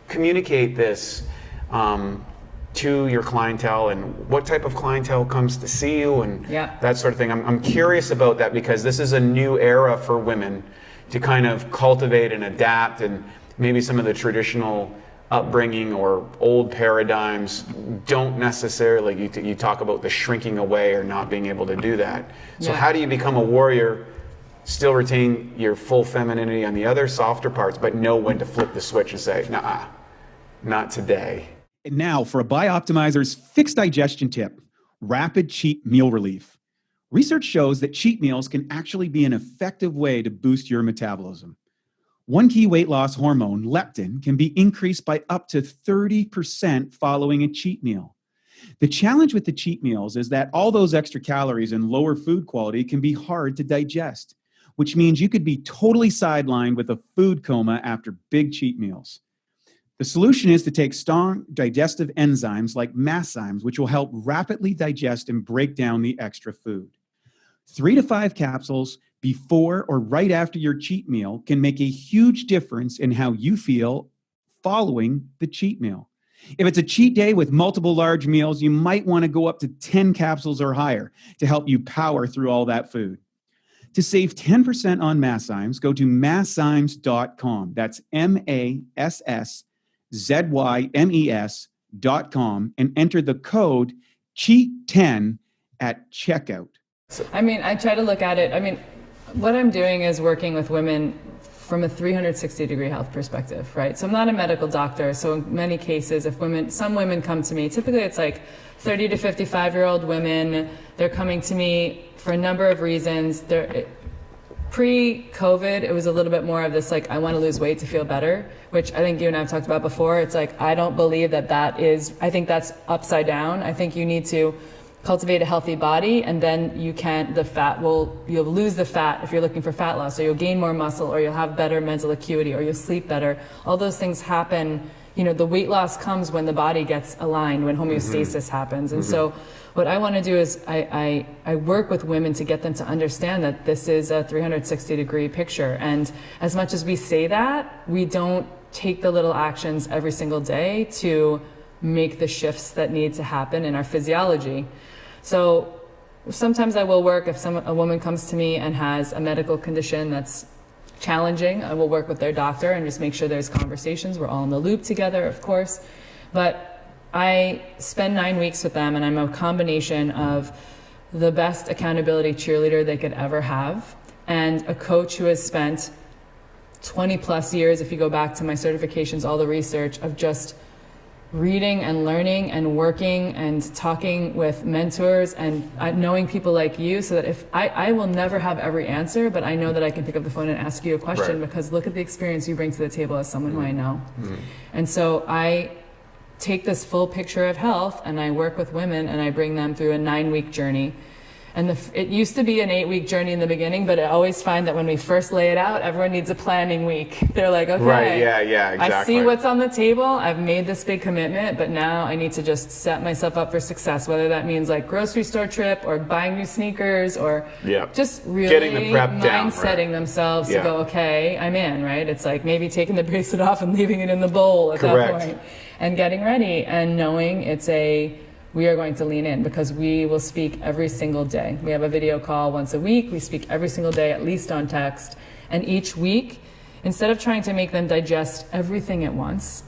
communicate this to your clientele, and what type of clientele comes to see you, and that sort of thing? I'm curious about that, because this is a new era for women to kind of cultivate and adapt, and maybe some of the traditional upbringing or old paradigms don't necessarily, you talk about the shrinking away or not being able to do that. So how do you become a warrior, still retain your full femininity on the other softer parts, but know when to flip the switch and say, nah, not today? And now for a Bioptimizer's fixed digestion tip, rapid cheat meal relief. Research shows that cheat meals can actually be an effective way to boost your metabolism. One key weight loss hormone, leptin, can be increased by up to 30% following a cheat meal. The challenge with the cheat meals is that all those extra calories and lower food quality can be hard to digest, which means you could be totally sidelined with a food coma after big cheat meals. The solution is to take strong digestive enzymes like masszymes, which will help rapidly digest and break down the extra food. 3 to 5 capsules before or right after your cheat meal can make a huge difference in how you feel following the cheat meal. If it's a cheat day with multiple large meals, you might want to go up to 10 capsules or higher to help you power through all that food. To save 10% on masszymes, go to masszymes.com. That's MASSZYMES.com and enter the code CHEAT10 at checkout. I try to look at it. What I'm doing is working with women from a 360-degree health perspective, right? So I'm not a medical doctor. So in many cases, some women come to me, typically it's like 30 to 55-year-old women. They're coming to me for a number of reasons. pre-COVID, it was a little bit more of this, like, I want to lose weight to feel better, which I think you and I have talked about before. It's like, I don't believe that is, I think that's upside down. I think you need to cultivate a healthy body, and then you'll lose the fat if you're looking for fat loss, or you'll gain more muscle, or you'll have better mental acuity, or you'll sleep better. All those things happen. The weight loss comes when the body gets aligned, when homeostasis happens. And so what I want to do is I work with women to get them to understand that this is a 360-degree picture. And as much as we say that, we don't take the little actions every single day to make the shifts that need to happen in our physiology. So sometimes I will work if a woman comes to me and has a medical condition that's challenging. I will work with their doctor and just make sure there's conversations. We're all in the loop together, of course. But I spend 9 weeks with them, and I'm a combination of the best accountability cheerleader they could ever have, and a coach who has spent 20 plus years, if you go back to my certifications, all the research of just reading and learning and working and talking with mentors and knowing people like you, so that if I will never have every answer, but I know that I can pick up the phone and ask you a question, because look at the experience you bring to the table as someone who I know. And so I take this full picture of health and I work with women and I bring them through a 9-week journey. And it used to be an 8-week journey in the beginning, but I always find that when we first lay it out, everyone needs a planning week. They're like, okay, exactly. I see what's on the table. I've made this big commitment, but now I need to just set myself up for success, whether that means like grocery store trip or buying new sneakers or just really getting the prep mindsetting themselves to go, okay, I'm in, right? It's like maybe taking the bracelet off and leaving it in the bowl at that point and getting ready and knowing we are going to lean in, because we will speak every single day. We have a video call once a week. We speak every single day, at least on text. And each week, instead of trying to make them digest everything at once,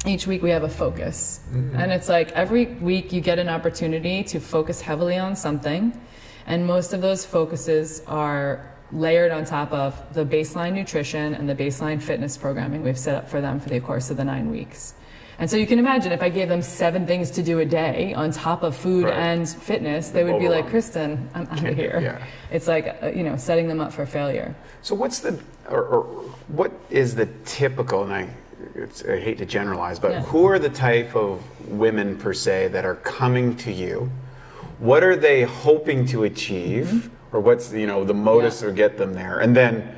each week we have a focus. And it's like every week you get an opportunity to focus heavily on something. And most of those focuses are layered on top of the baseline nutrition and the baseline fitness programming we've set up for them for the course of the 9 weeks. And so you can imagine if I gave them 7 things to do a day on top of food and fitness, they would be like, Kristin, I'm out of here. It's like, setting them up for failure. So what is the typical, and I hate to generalize, but who are the type of women per se that are coming to you? What are they hoping to achieve? Or what's, the modus or get them there? And then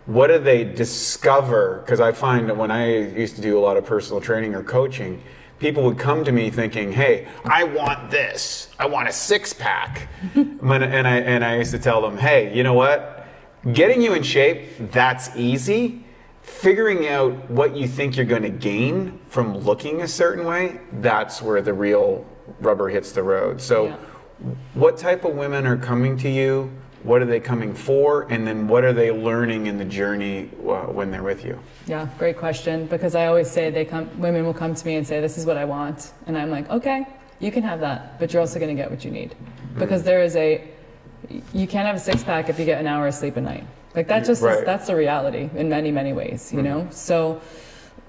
what do they discover? Because I find that when I used to do a lot of personal training or coaching, people would come to me thinking, hey, I want this. I want a 6-pack. and I used to tell them, hey, you know what? Getting you in shape, that's easy. Figuring out what you think you're going to gain from looking a certain way, that's where the real rubber hits the road. So what type of women are coming to you? What are they coming for? And then what are they learning in the journey when they're with you? Yeah, great question. Because I always say women will come to me and say, this is what I want. And I'm like, okay, you can have that, but you're also going to get what you need. Because you can't have a 6-pack if you get an hour of sleep a night. Like that that's the reality in many, many ways, you know? So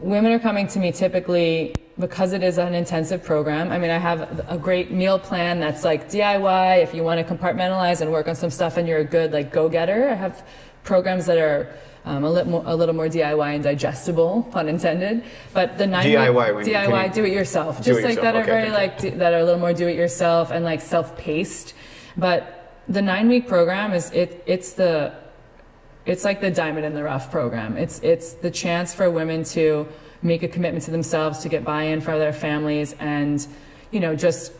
women are coming to me typically because it is an intensive program. I mean, I have a great meal plan that's like DIY if you want to compartmentalize and work on some stuff and you're a good like go-getter. I have programs that are a little more DIY and digestible, pun intended. But the DIY, do it yourself. Just like that are very that are a little more do it yourself and like self-paced. But the 9-week program it's like the diamond in the rough program. It's the chance for women to make a commitment to themselves, to get buy-in for their families, and just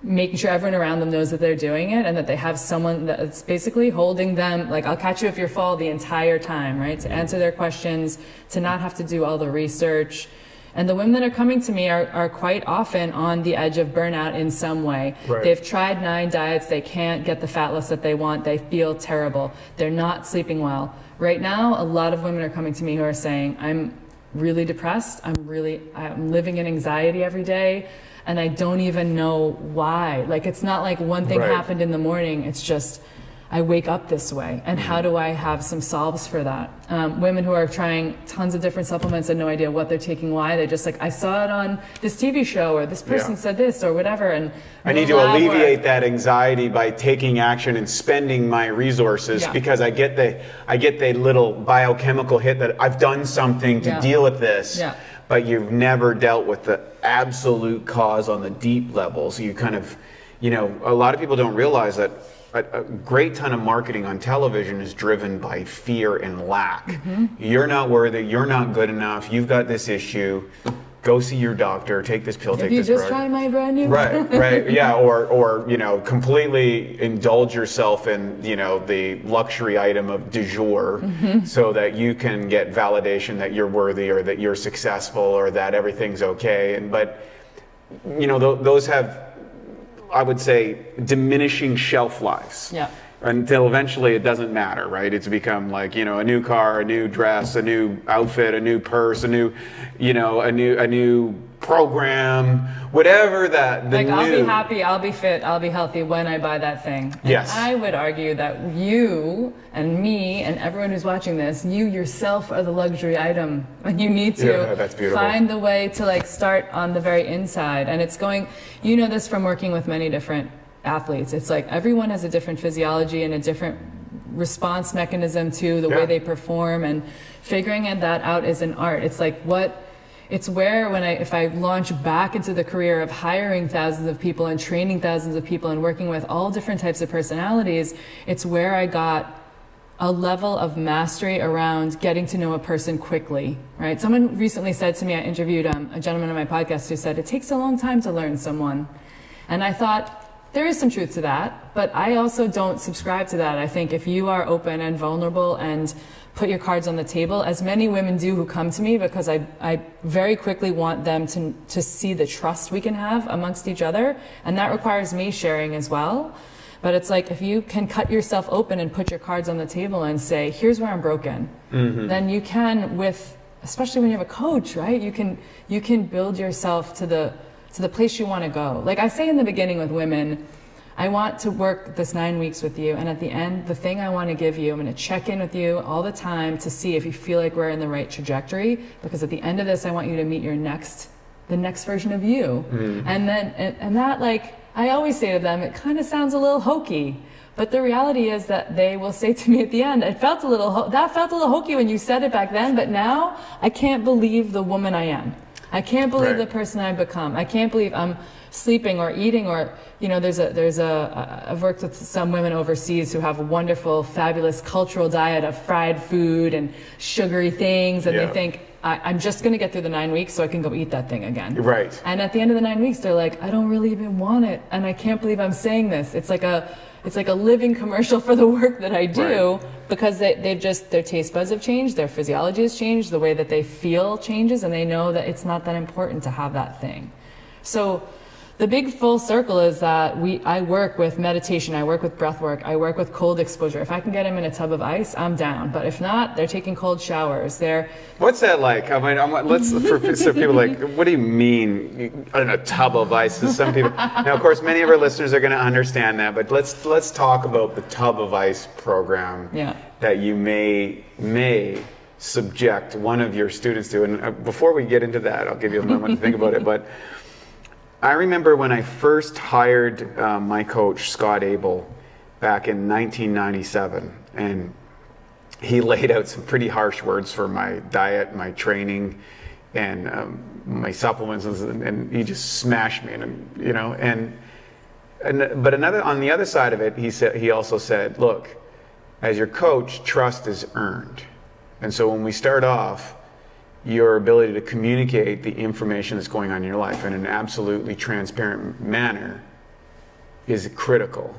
making sure everyone around them knows that they're doing it and that they have someone that's basically holding them, like, I'll catch you if you fall the entire time, right? To answer their questions, to not have to do all the research. And the women that are coming to me are quite often on the edge of burnout in some way. They've tried 9 diets, they can't get the fat loss that they want, they feel terrible, they're not sleeping well. Right now, a lot of women are coming to me who are saying, I'm really depressed, I'm living in anxiety every day, and I don't even know why. Like, it's not like one thing happened in the morning, it's just, I wake up this way, and how do I have some solves for that? Women who are trying tons of different supplements and no idea what they're taking, why. They're just like, I saw it on this TV show, or this person said this, or whatever. And I need to alleviate that anxiety by taking action and spending my resources because I get the little biochemical hit that I've done something to deal with this. Yeah. But you've never dealt with the absolute cause on the deep levels. You kind of, a lot of people don't realize that a great ton of marketing on television is driven by fear and lack. Mm-hmm. You're not worthy, you're not good enough, you've got this issue, go see your doctor, take this pill, take this drug. Have you just tried my brand new? Right, yeah, or completely indulge yourself in, the luxury item of du jour so that you can get validation that you're worthy or that you're successful or that everything's okay. But those have, I would say, diminishing shelf lives. Yeah. Until eventually it doesn't matter, right? It's become like, a new car, a new dress, a new outfit, a new purse, a new program, whatever that the I'll be happy, I'll be fit, I'll be healthy when I buy that thing. And yes. I would argue that you and me and everyone who's watching this, you yourself are the luxury item, and you need to find the way to start on the very inside. And it's going, this from working with many different athletes. It's like everyone has a different physiology and a different response mechanism to the way they perform, and figuring that out is an art. It's like it's where if I launch back into the career of hiring thousands of people and training thousands of people and working with all different types of personalities, it's where I got a level of mastery around getting to know a person quickly, right? Someone recently said to me, I interviewed a gentleman on my podcast who said, it takes a long time to learn someone. And I thought, there is some truth to that, but I also don't subscribe to that. I think if you are open and vulnerable and put your cards on the table, as many women do who come to me, because I very quickly want them to see the trust we can have amongst each other, and that requires me sharing as well. But it's like, if you can cut yourself open and put your cards on the table and say, here's where I'm broken, then you can, especially when you have a coach, right? You can build yourself to the place you want to go. Like I say in the beginning with women, I want to work this 9 weeks with you, and at the end, the thing I want to give you, I'm going to check in with you all the time to see if you feel like we're in the right trajectory, because at the end of this, I want you to meet the next version of you. And then, and that, I always say to them, it kind of sounds a little hokey, but the reality is that they will say to me at the end, that felt a little hokey when you said it back then, but now I can't believe the woman I am. I can't believe the person I've become. I can't believe I'm sleeping or eating, or I've worked with some women overseas who have a wonderful, fabulous cultural diet of fried food and sugary things, and they think, I'm just going to get through the 9 weeks so I can go eat that thing again. Right. And at the end of the 9 weeks, they're like, I don't really even want it, and I can't believe I'm saying this. It's like a living commercial for the work that I do, because their taste buds have changed, their physiology has changed, the way that they feel changes, and they know that it's not that important to have that thing. So the big full circle is that I work with meditation, I work with breath work, I work with cold exposure. If I can get them in a tub of ice, I'm down. But if not, they're taking cold showers. What's that like? I mean, so people like, what do you mean in a tub of ice? Some people. Now, of course, many of our listeners are going to understand that, but let's talk about the tub of ice program that you may subject one of your students to. And before we get into that, I'll give you a moment to think about it. But I remember when I first hired my coach, Scott Abel, back in 1997, and he laid out some pretty harsh words for my diet, my training, and my supplements, and he just smashed me. But on the other side of it, he also said, look, as your coach, trust is earned. And so when we start off, your ability to communicate the information that's going on in your life in an absolutely transparent manner is critical.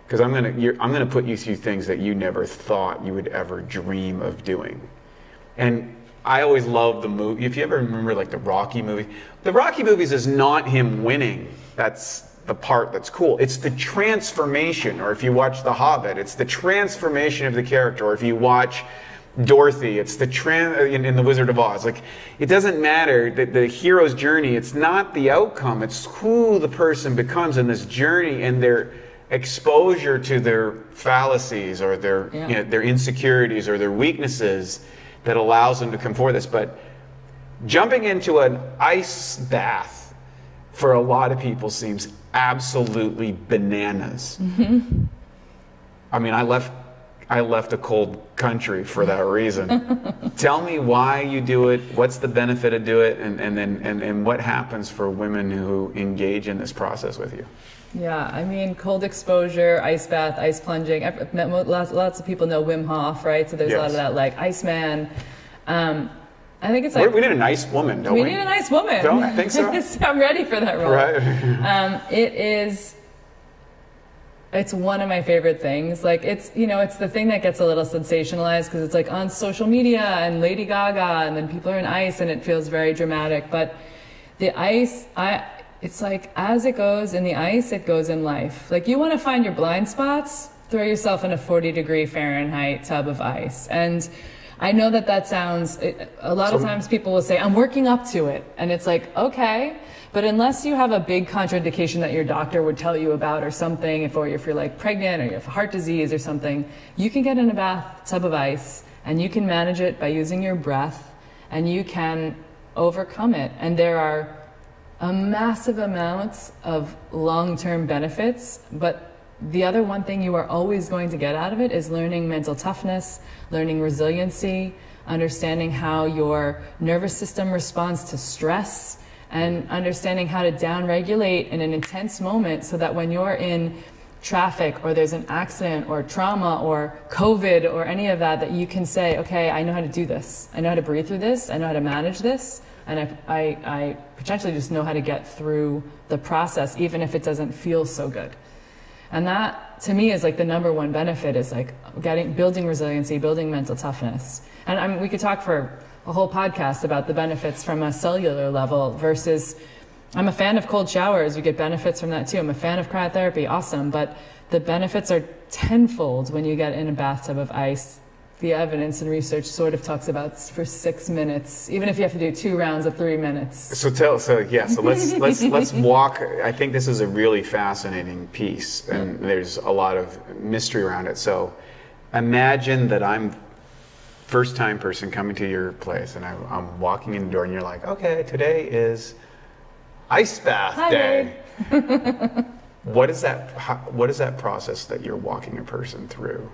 Because I'm gonna put you through things that you never thought you would ever dream of doing. And I always loved the movie. If you ever remember the Rocky movie, the Rocky movies is not him winning. That's the part that's cool. It's the transformation. Or if you watch The Hobbit, it's the transformation of the character. Or if you watch Dorothy, it's in The Wizard of Oz. It doesn't matter the hero's journey. It's not the outcome. It's who the person becomes in this journey, and exposure to their fallacies or their their insecurities or their weaknesses that allows them to come forward this. But jumping into an ice bath for a lot of people seems absolutely bananas. I mean, I left a cold country for that reason. Tell me why you do it, what's the benefit of do it, and what happens for women who engage in this process with you? Yeah, I mean, cold exposure, ice bath, ice plunging. Lots of people know Wim Hof, right? So there's a lot of that, like Iceman. I think it's like we need a nice woman, don't we? We need a nice woman. Don't I think so? I'm ready for that role. Right. It's one of my favorite things. Like it's the thing that gets a little sensationalized because it's like on social media and Lady Gaga and then people are in ice and it feels very dramatic. But the ice, it's like as it goes in the ice, it goes in life. Like you want to find your blind spots, throw yourself in a 40-degree Fahrenheit tub of ice. And I know that sounds, a lot of times people will say, I'm working up to it. And it's like, okay. But unless you have a big contraindication that your doctor would tell you about or something, if you're like pregnant or you have heart disease or something, you can get in a bathtub of ice and you can manage it by using your breath and you can overcome it. And there are a massive amount of long-term benefits, but the other one thing you are always going to get out of it is learning mental toughness, learning resiliency, understanding how your nervous system responds to stress, and understanding how to downregulate in an intense moment so that when you're in traffic or there's an accident or trauma or COVID or any of that you can say, okay, I know how to do this. I know how to breathe through this. I know how to manage this. And I potentially just know how to get through the process, even if it doesn't feel so good. And that, to me, is like the number one benefit is like building resiliency, building mental toughness. And I mean, we could talk for a whole podcast about the benefits from a cellular level versus, I'm a fan of cold showers. You get benefits from that too. I'm a fan of cryotherapy. Awesome. But the benefits are tenfold when you get in a bathtub of ice. The evidence and research sort of talks about for 6 minutes, even if you have to do 2 rounds of 3 minutes. So let's walk. I think this is a really fascinating piece, and there's a lot of mystery around it. So imagine that I'm first-time person coming to your place, and I'm walking in the door, and you're like, okay, today is ice bath day. What is that process that you're walking a person through?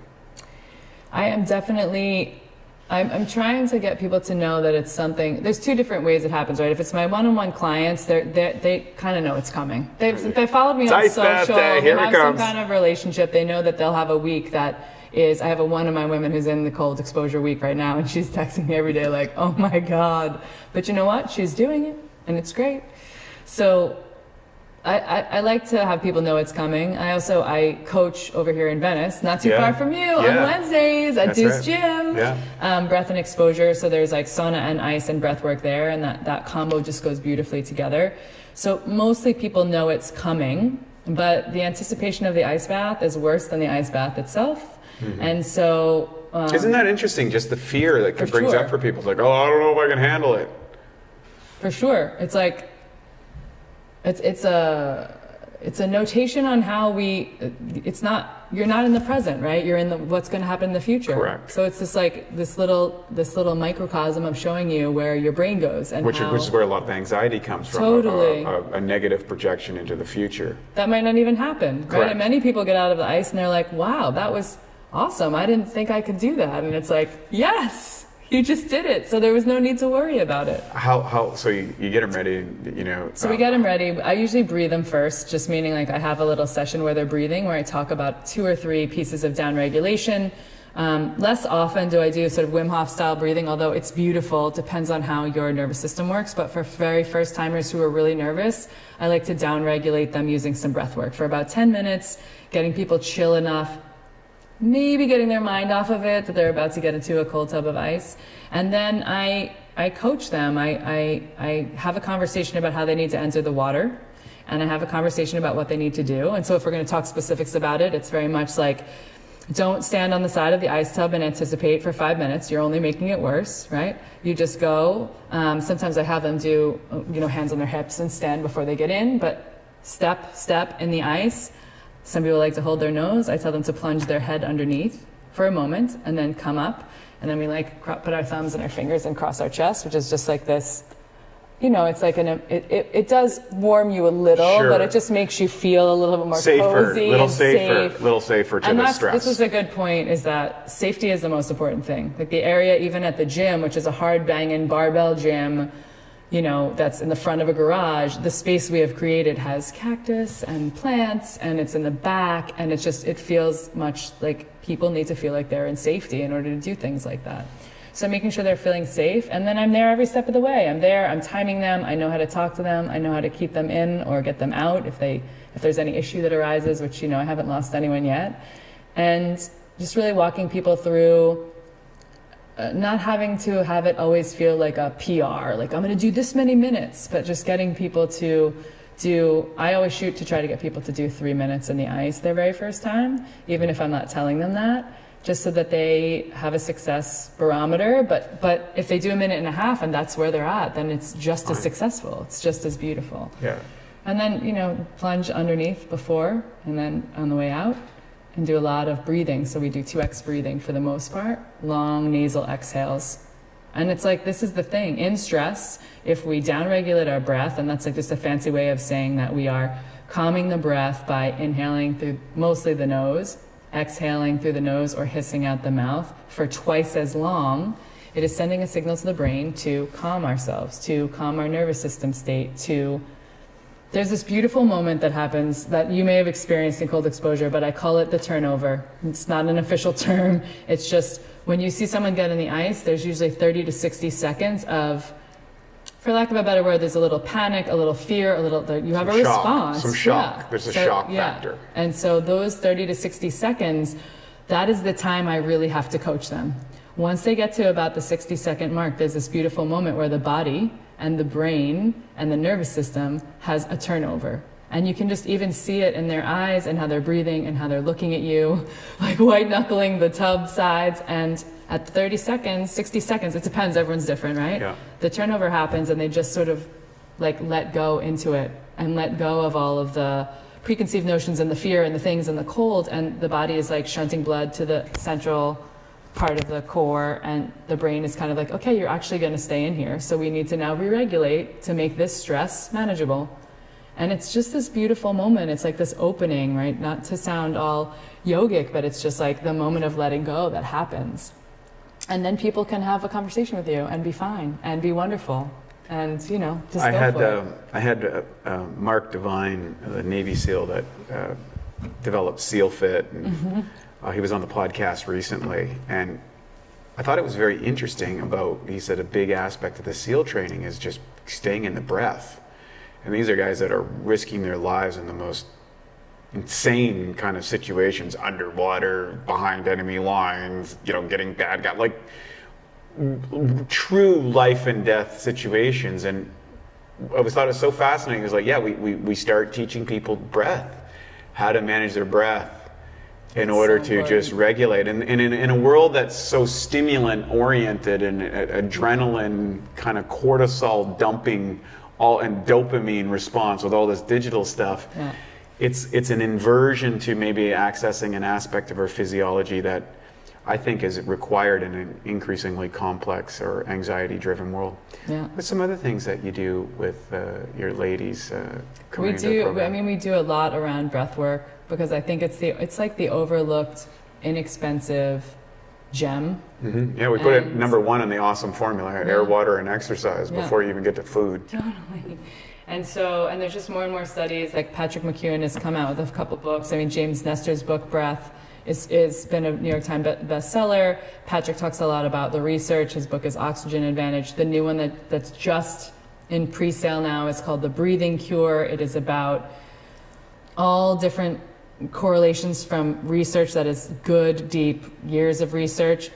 I am definitely, I'm trying to get people to know that it's something, there's 2 different ways it happens, right? If it's my one-on-one clients, they kind of know it's coming. They followed me on social, they have some kind of relationship, they know that they'll have a week that is, I have one of my women who's in the cold exposure week right now, and she's texting me every day like, oh my God. But you know what? She's doing it, and it's great. So I like to have people know it's coming. I coach over here in Venice, not too far from you, on Wednesdays at Deuce Gym. Breath and exposure, so there's like sauna and ice and breath work there, and that combo just goes beautifully together. So mostly people know it's coming, but the anticipation of the ice bath is worse than the ice bath itself. And so isn't that interesting, just the fear that it brings up for people? It's like, oh, I don't know if I can handle it. For sure. It's like it's a notation on how you're not in the present, right? You're in what's going to happen in the future. Correct. So it's just like this little microcosm of showing you where your brain goes and which is where a lot of anxiety comes from. Totally. A negative projection into the future. That might not even happen, Correct. right? And many people get out of the ice and they're like, wow, that was awesome. I didn't think I could do that. And it's like, yes, you just did it. So there was no need to worry about it. So you get them ready, So we get them ready. I usually breathe them first, just meaning like I have a little session where they're breathing, where I talk about 2 or 3 pieces of down regulation. Less often do I do sort of Wim Hof style breathing, although it's beautiful. It depends on how your nervous system works. But for very first timers who are really nervous, I like to down regulate them using some breath work for about 10 minutes, getting people chill enough, maybe getting their mind off of it, that they're about to get into a cold tub of ice. And then I coach them. I have a conversation about how they need to enter the water, and I have a conversation about what they need to do. And so if we're going to talk specifics about it, it's very much like, don't stand on the side of the ice tub and anticipate for 5 minutes. You're only making it worse, right? You just go. Sometimes I have them do, hands on their hips and stand before they get in, but step in the ice. Some people like to hold their nose. I tell them to plunge their head underneath for a moment and then come up. And then we like put our thumbs and our fingers and cross our chest, which is just like this, you know, it's like it does warm you a little, Sure. but it just makes you feel a little bit more Safer, cozy little and safer, safe. little safer to And the stress. this is a good point, is that safety is the most important thing. Like the area, even at the gym, which is a hard banging barbell gym, you know, that's in the front of a garage, the space we have created has cactus and plants, and it's in the back, and it's just, it feels much like people need to feel like they're in safety in order to do things like that. So making sure they're feeling safe, and then I'm there every step of the way. I'm there, I'm timing them, I know how to talk to them, I know how to keep them in or get them out if there's any issue that arises, which, you know, I haven't lost anyone yet. And just really walking people through not having to have it always feel like a PR, like I'm going to do this many minutes, but just getting people to I always shoot to try to get people to do 3 minutes in the ice their very first time, even if I'm not telling them that, just so that they have a success barometer. But if they do a minute and a half and that's where they're at, then it's just as successful. It's just as beautiful. Yeah. And then, you know, plunge underneath before and then on the way out. And do a lot of breathing. So we do 2x breathing for the most part, long nasal exhales. And it's like, this is the thing, in stress, if we downregulate our breath, and that's like just a fancy way of saying that we are calming the breath by inhaling through mostly the nose, exhaling through the nose or hissing out the mouth for twice as long, it is sending a signal to the brain to calm ourselves, to calm our nervous system state, to there's this beautiful moment that happens that you may have experienced in cold exposure, but I call it the turnover. It's not an official term. It's just when you see someone get in the ice, there's usually 30 to 60 seconds of, for lack of a better word, there's a little panic, a little fear, you have a response. Some shock. Yeah. There's a shock factor. And so those 30 to 60 seconds, that is the time I really have to coach them. Once they get to about the 60-second mark, there's this beautiful moment where the body and the brain and the nervous system has a turnover. And you can just even see it in their eyes and how they're breathing and how they're looking at you, like white knuckling the tub sides. And at 30 seconds, 60 seconds, it depends, everyone's different, right? Yeah. The turnover happens and they just sort of like let go into it and let go of all of the preconceived notions and the fear and the things and the cold, and the body is like shunting blood to the central part of the core, and the brain is kind of like, okay, you're actually going to stay in here, so we need to now re-regulate to make this stress manageable. And it's just this beautiful moment. It's like this opening, right? Not to sound all yogic, but it's just like the moment of letting go that happens. And then people can have a conversation with you and be fine and be wonderful. And, you know, just go for it. I had Mark Devine, the Navy SEAL that developed SEAL Fit, and he was on the podcast recently, and I thought it was very interesting about, he said a big aspect of the SEAL training is just staying in the breath. And these are guys that are risking their lives in the most insane kind of situations, underwater, behind enemy lines, you know, getting bad guys, like true life and death situations. And I thought it was so fascinating. It was like, yeah, we start teaching people breath, how to manage their breath in order to just regulate. And in a world that's so stimulant oriented and adrenaline kind of cortisol dumping and dopamine response with all this digital stuff, it's an inversion to maybe accessing an aspect of our physiology that I think is required in an increasingly complex or anxiety-driven world. Yeah. What's some other things that you do with your ladies coming We into the do. program? I mean, we do a lot around breath work because I think it's like the overlooked, inexpensive gem. Mm-hmm. Yeah, we put it number one in the awesome formula: air, water, and exercise before you even get to food. Totally. And there's just more and more studies. Like Patrick McEwen has come out with a couple books. I mean, James Nestor's book Breath is been a New York Times bestseller. Patrick talks a lot about the research. His book is Oxygen Advantage. The new one that's just in pre-sale now is called The Breathing Cure. It is about all different correlations from research that is good, deep, years of research,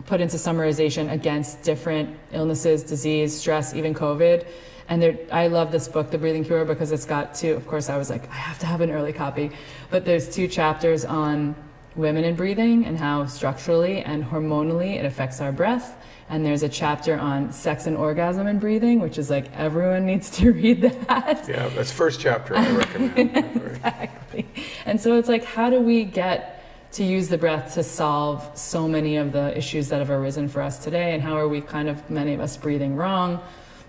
put into summarization against different illnesses, disease, stress, even COVID. And I love this book, The Breathing Cure, because it's got two, of course I was like, I have to have an early copy, but there's 2 chapters on women in breathing and how structurally and hormonally it affects our breath. And there's a chapter on sex and orgasm in breathing, which is like everyone needs to read that. Yeah, that's first chapter I recommend. Exactly. And so it's like, how do we get to use the breath to solve so many of the issues that have arisen for us today? And how are we many of us breathing wrong?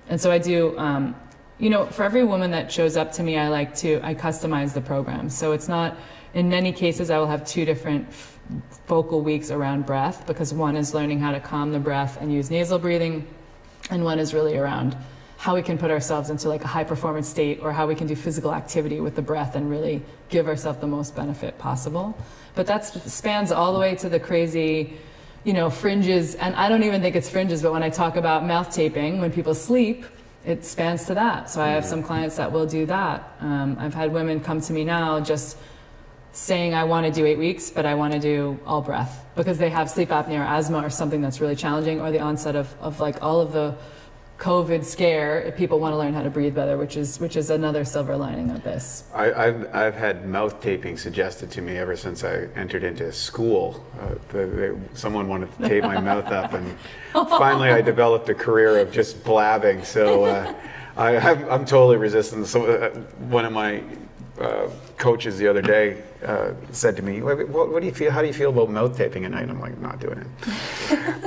And so I do, for every woman that shows up to me, I customize the program. So it's not, in many cases, I will have 2 different focal weeks around breath, because one is learning how to calm the breath and use nasal breathing, and one is really around how we can put ourselves into like a high performance state, or how we can do physical activity with the breath and really give ourselves the most benefit possible. But that spans all the way to the crazy, fringes. And I don't even think it's fringes, but when I talk about mouth taping, when people sleep, it spans to that. So I have some clients that will do that. I've had women come to me now just saying, I want to do 8 weeks, but I want to do all breath, because they have sleep apnea or asthma or something that's really challenging, or the onset of like all of the COVID scare. People want to learn how to breathe better, which is another silver lining of this. I've had mouth taping suggested to me ever since I entered into school. Someone wanted to tape my mouth up, and finally I developed a career of just blabbing. So I'm totally resistant. So one of my coaches the other day said to me, what do you feel? How do you feel about mouth taping at night? And I'm like, not doing it.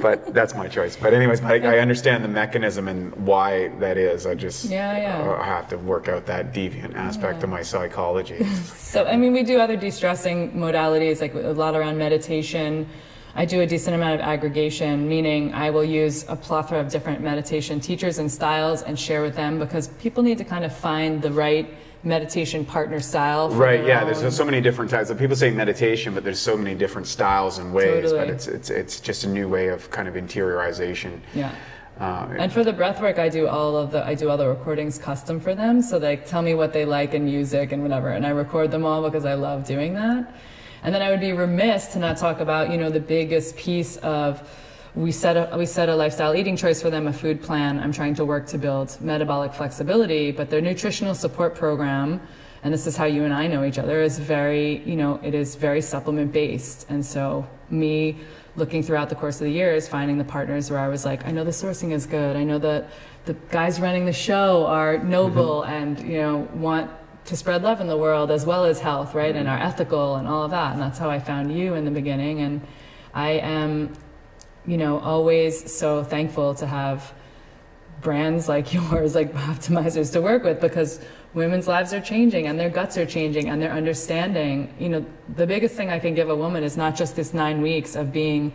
But that's my choice. But anyways, I understand the mechanism and why that is. I just I have to work out that deviant aspect of my psychology. So, we do other de-stressing modalities, like a lot around meditation. I do a decent amount of aggregation, meaning I will use a plethora of different meditation teachers and styles and share with them, because people need to kind of find the right meditation partner style. Right, yeah, there's so many different types. People say meditation, but there's so many different styles and ways. Totally. But it's just a new way of kind of interiorization. Yeah. And for the breath work, I do all the recordings custom for them. So they tell me what they like in music and whatever, and I record them all because I love doing that. And then I would be remiss to not talk about, the biggest piece of, we set a lifestyle eating choice for them, a food plan. I'm trying to work to build metabolic flexibility, but their nutritional support program, and this is how you and I know each other, is very, it is very supplement based. And so me looking throughout the course of the years, finding the partners where I was like, I know the sourcing is good. I know that the guys running the show are noble and, want to spread love in the world as well as health, right? And are ethical and all of that. And that's how I found you in the beginning. And I am, always so thankful to have brands like yours, like Optimizers, to work with, because women's lives are changing and their guts are changing and they're understanding. The biggest thing I can give a woman is not just this 9 weeks of being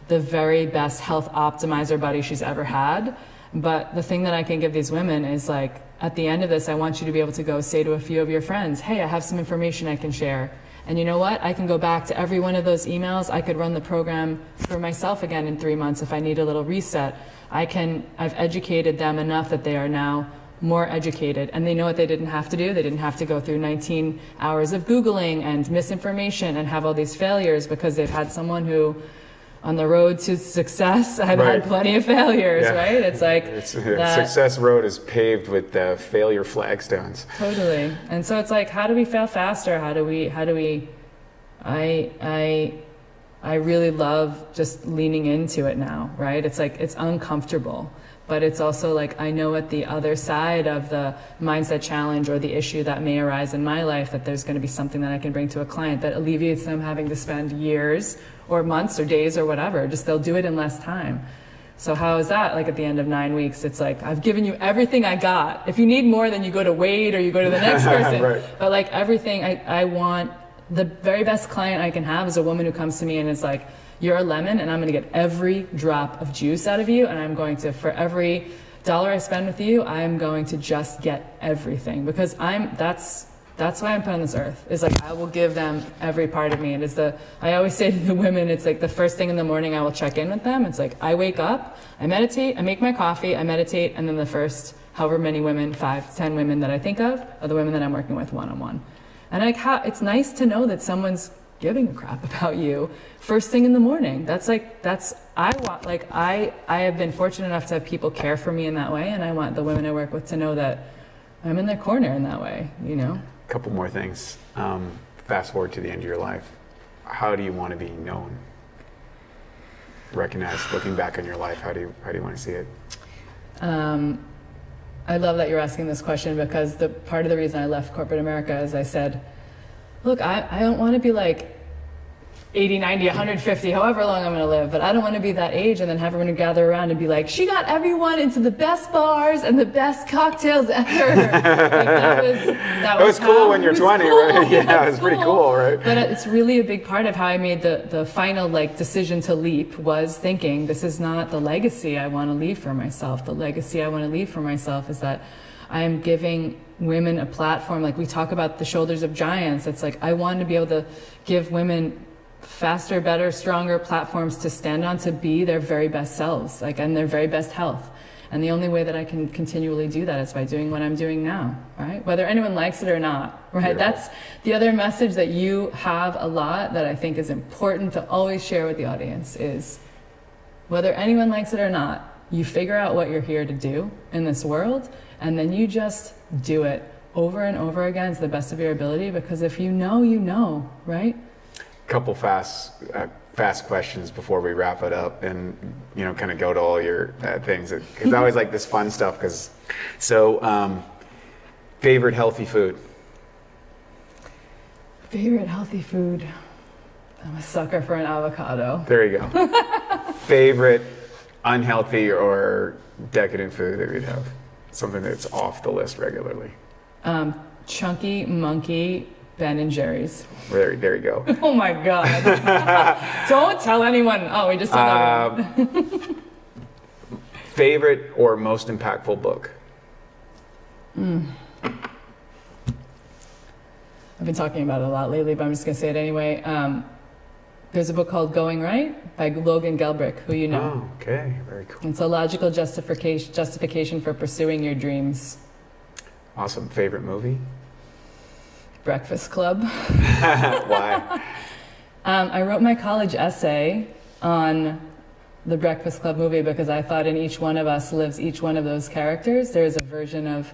the very best health optimizer buddy she's ever had, but the thing that I can give these women is like, at the end of this, I want you to be able to go say to a few of your friends, hey, I have some information I can share. And you know what? I can go back to every one of those emails. I could run the program for myself again in 3 months if I need a little reset. I've educated them enough that they are now more educated, and they know what they didn't have to do. They didn't have to go through 19 hours of Googling and misinformation and have all these failures, because they've had someone who, on the road to success, I've had plenty of failures, right? It's like success road is paved with failure flagstones. Totally. And so it's like, how do we fail faster? I really love just leaning into it now, right? It's like, it's uncomfortable, but it's also like, I know at the other side of the mindset challenge or the issue that may arise in my life, that there's going to be something that I can bring to a client that alleviates them having to spend years or months or days or whatever. Just they'll do it in less time. So how is that? Like at the end of 9 weeks, it's like, I've given you everything I got. If you need more, then you go to Wade or you go to the next person. Right. But like everything, I want, the very best client I can have is a woman who comes to me and is like, you're a lemon and I'm going to get every drop of juice out of you. And I'm going to, for every dollar I spend with you, I'm going to just get everything, because that's why I'm put on this earth. Is like, I will give them every part of me. I always say to the women, it's like the first thing in the morning I will check in with them. It's like, I wake up, I meditate, I make my coffee, I meditate, and then the first however many women, 5 to 10 women that I think of are the women that I'm working with one-on-one. And it's nice to know that someone's giving a crap about you first thing in the morning. I have been fortunate enough to have people care for me in that way, and I want the women I work with to know that I'm in their corner in that way, Couple more things. Fast forward to the end of your life. how do you want to be known? Recognized, looking back on your life, how do you want to see it? I love that you're asking this question, because the part of the reason I left corporate America is I said, look, I don't want to be like 80, 90, 150, however long I'm going to live, but I don't want to be that age and then have everyone gather around and be like, she got everyone into the best bars and the best cocktails ever. Like that was cool when you're 20, cool. right? Yeah, it was pretty cool, right? But it's really a big part of how I made the final like decision to leap, was thinking, this is not the legacy I want to leave for myself. The legacy I want to leave for myself is that I am giving women a platform. Like we talk about the shoulders of giants. It's like I want to be able to give women faster, better, stronger platforms to stand on, to be their very best selves, like, and their very best health. And the only way that I can continually do that is by doing what I'm doing now, right? Whether anyone likes it or not, right? Beautiful. That's the other message that you have a lot that I think is important to always share with the audience is, whether anyone likes it or not, you figure out what you're here to do in this world, and then you just do it over and over again to the best of your ability, because if you know, right? Couple fast questions before we wrap it up, and kind of go to all your things, because I always like this fun stuff. Favorite healthy food? Favorite healthy food? I'm a sucker for an avocado. There you go. Favorite unhealthy or decadent food that you'd have? Something that's off the list regularly. Chunky Monkey Ben and Jerry's. There you go. Oh my God. Don't tell anyone. Oh, we just told everyone. Favorite or most impactful book? I've been talking about it a lot lately, but I'm just going to say it anyway. There's a book called Going Right by Logan Gelbrick, who you know. Oh, okay. Very cool. It's a logical justification for pursuing your dreams. Awesome. Favorite movie? Breakfast Club. Why? I wrote my college essay on the Breakfast Club movie because I thought in each one of us lives each one of those characters. There's a version of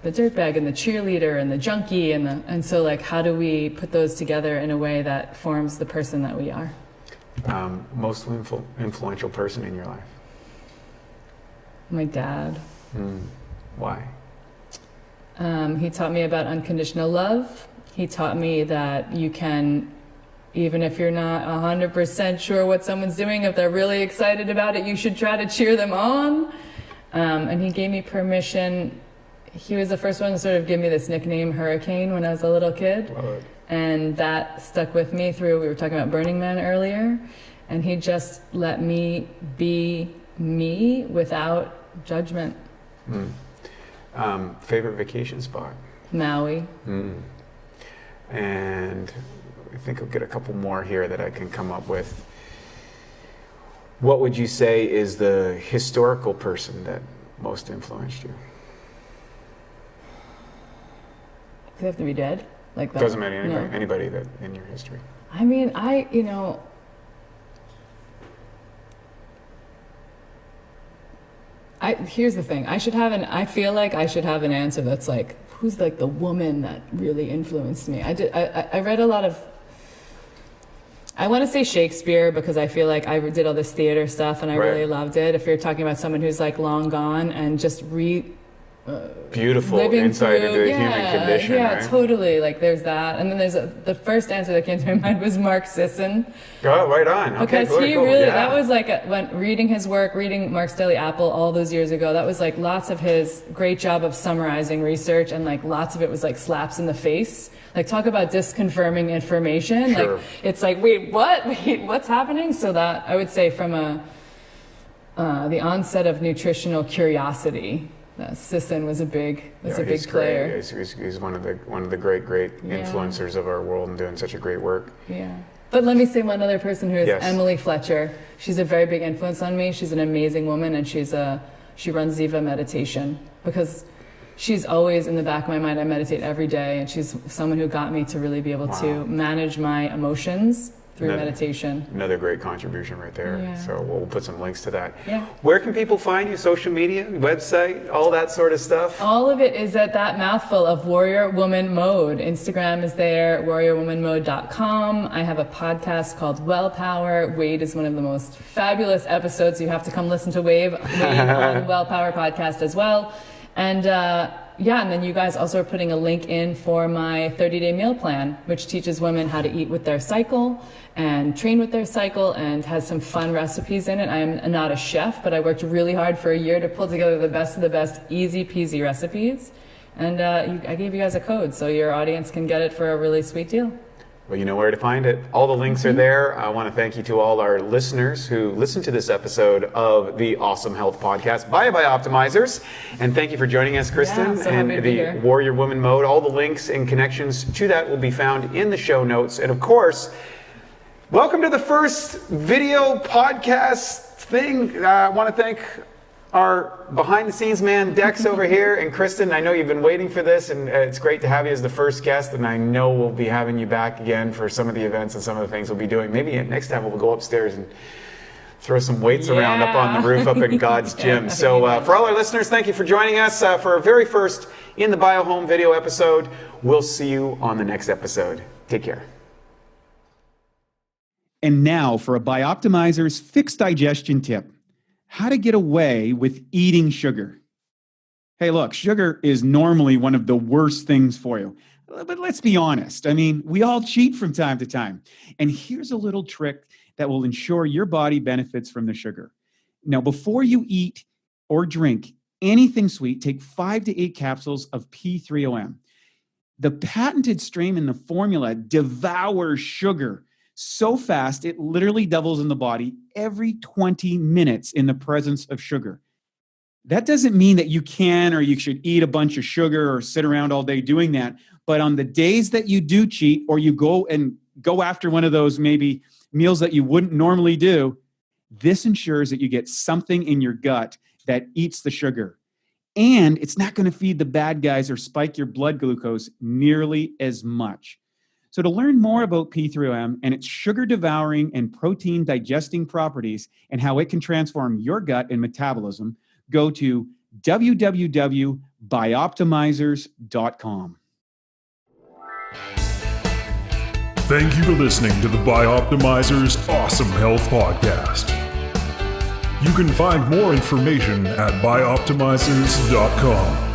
the dirtbag and the cheerleader and the junkie and so like, how do we put those together in a way that forms the person that we are? Most influential person in your life? My dad. Why? He taught me about unconditional love. He taught me that you can, even if you're not 100% sure what someone's doing, if they're really excited about it, you should try to cheer them on. And he gave me permission. He was the first one to sort of give me this nickname, Hurricane, when I was a little kid. Love it. And that stuck with me through, we were talking about Burning Man earlier, and he just let me be me without judgment. Favorite vacation spot? Maui. And I think I'll get a couple more here that I can come up with. What would you say is the historical person that most influenced you? Do they have to be dead? Like that? Doesn't matter, anybody, No. anybody that in your history. I mean, here's the thing. I feel like I should have an answer that's like, who's like the woman that really influenced me? I read a lot of, I want to say Shakespeare because I feel like I did all this theater stuff and I really loved it. If you're talking about someone who's like long gone and just beautiful insight into the human condition, yeah, right? Totally. Like there's that, and then there's the first answer that came to my mind was Mark Sisson. Oh, right on. Okay, Because he cool. really, Yeah. that was like when reading his work, reading Mark's Daily Apple all those years ago. That was like lots of his great job of summarizing research, and like lots of it was like slaps in the face. Like talk about disconfirming information. Sure. Like it's like wait, what's happening? So that I would say from the onset of nutritional curiosity. Sisson was a big He's player. Great. He's one of the great influencers of our world and doing such a great work. Yeah. But let me say one other person who is Yes. Emily Fletcher. She's a very big influence on me. She's an amazing woman, and she runs Ziva Meditation because she's always in the back of my mind. I meditate every day, and she's someone who got me to really be able to manage my emotions through meditation. Another great contribution right there. Yeah. So we'll put some links to that. Yeah. Where can people find you? Social media, website, all that sort of stuff? All of it is at that mouthful of Warrior Woman Mode. Instagram is there, warriorwomanmode.com. I have a podcast called Well Power. Wade is one of the most fabulous episodes. You have to come listen to Wade on the Well Power podcast as well. And and then you guys also are putting a link in for my 30-day meal plan, which teaches women how to eat with their cycle and train with their cycle and has some fun recipes in it. I'm not a chef, but I worked really hard for a year to pull together the best of the best easy peasy recipes. And I gave you guys a code so your audience can get it for a really sweet deal. Well, you know where to find it. All the links are there. I want to thank you to all our listeners who listened to this episode of the Awesome Health Podcast by Optimizers. And thank you for joining us, Kristin, so and happy to be the here. Warrior Woman Mode. All the links and connections to that will be found in the show notes. And of course, welcome to the first video podcast thing. I want to thank our behind-the-scenes man, Dex, over here, and Kristin. I know you've been waiting for this, and it's great to have you as the first guest, and I know we'll be having you back again for some of the events and some of the things we'll be doing. Maybe next time we'll go upstairs and throw some weights around up on the roof up in God's gym. So for all our listeners, thank you for joining us for our very first In the Biohome video episode. We'll see you on the next episode. Take care. And now for a Bioptimizer's fixed digestion tip. How to get away with eating sugar. Hey, look, sugar is normally one of the worst things for you. But let's be honest. I mean, we all cheat from time to time. And here's a little trick that will ensure your body benefits from the sugar. Now, before you eat or drink anything sweet, take 5 to 8 capsules of P3OM. The patented strain in the formula devours sugar so fast, it literally doubles in the body every 20 minutes in the presence of sugar. That doesn't mean that you can or you should eat a bunch of sugar or sit around all day doing that. But on the days that you do cheat or you go after one of those maybe meals that you wouldn't normally do, this ensures that you get something in your gut that eats the sugar. And it's not going to feed the bad guys or spike your blood glucose nearly as much. So to learn more about P3OM and its sugar-devouring and protein-digesting properties and how it can transform your gut and metabolism, go to www.bioptimizers.com. Thank you for listening to the Bioptimizers Awesome Health Podcast. You can find more information at bioptimizers.com.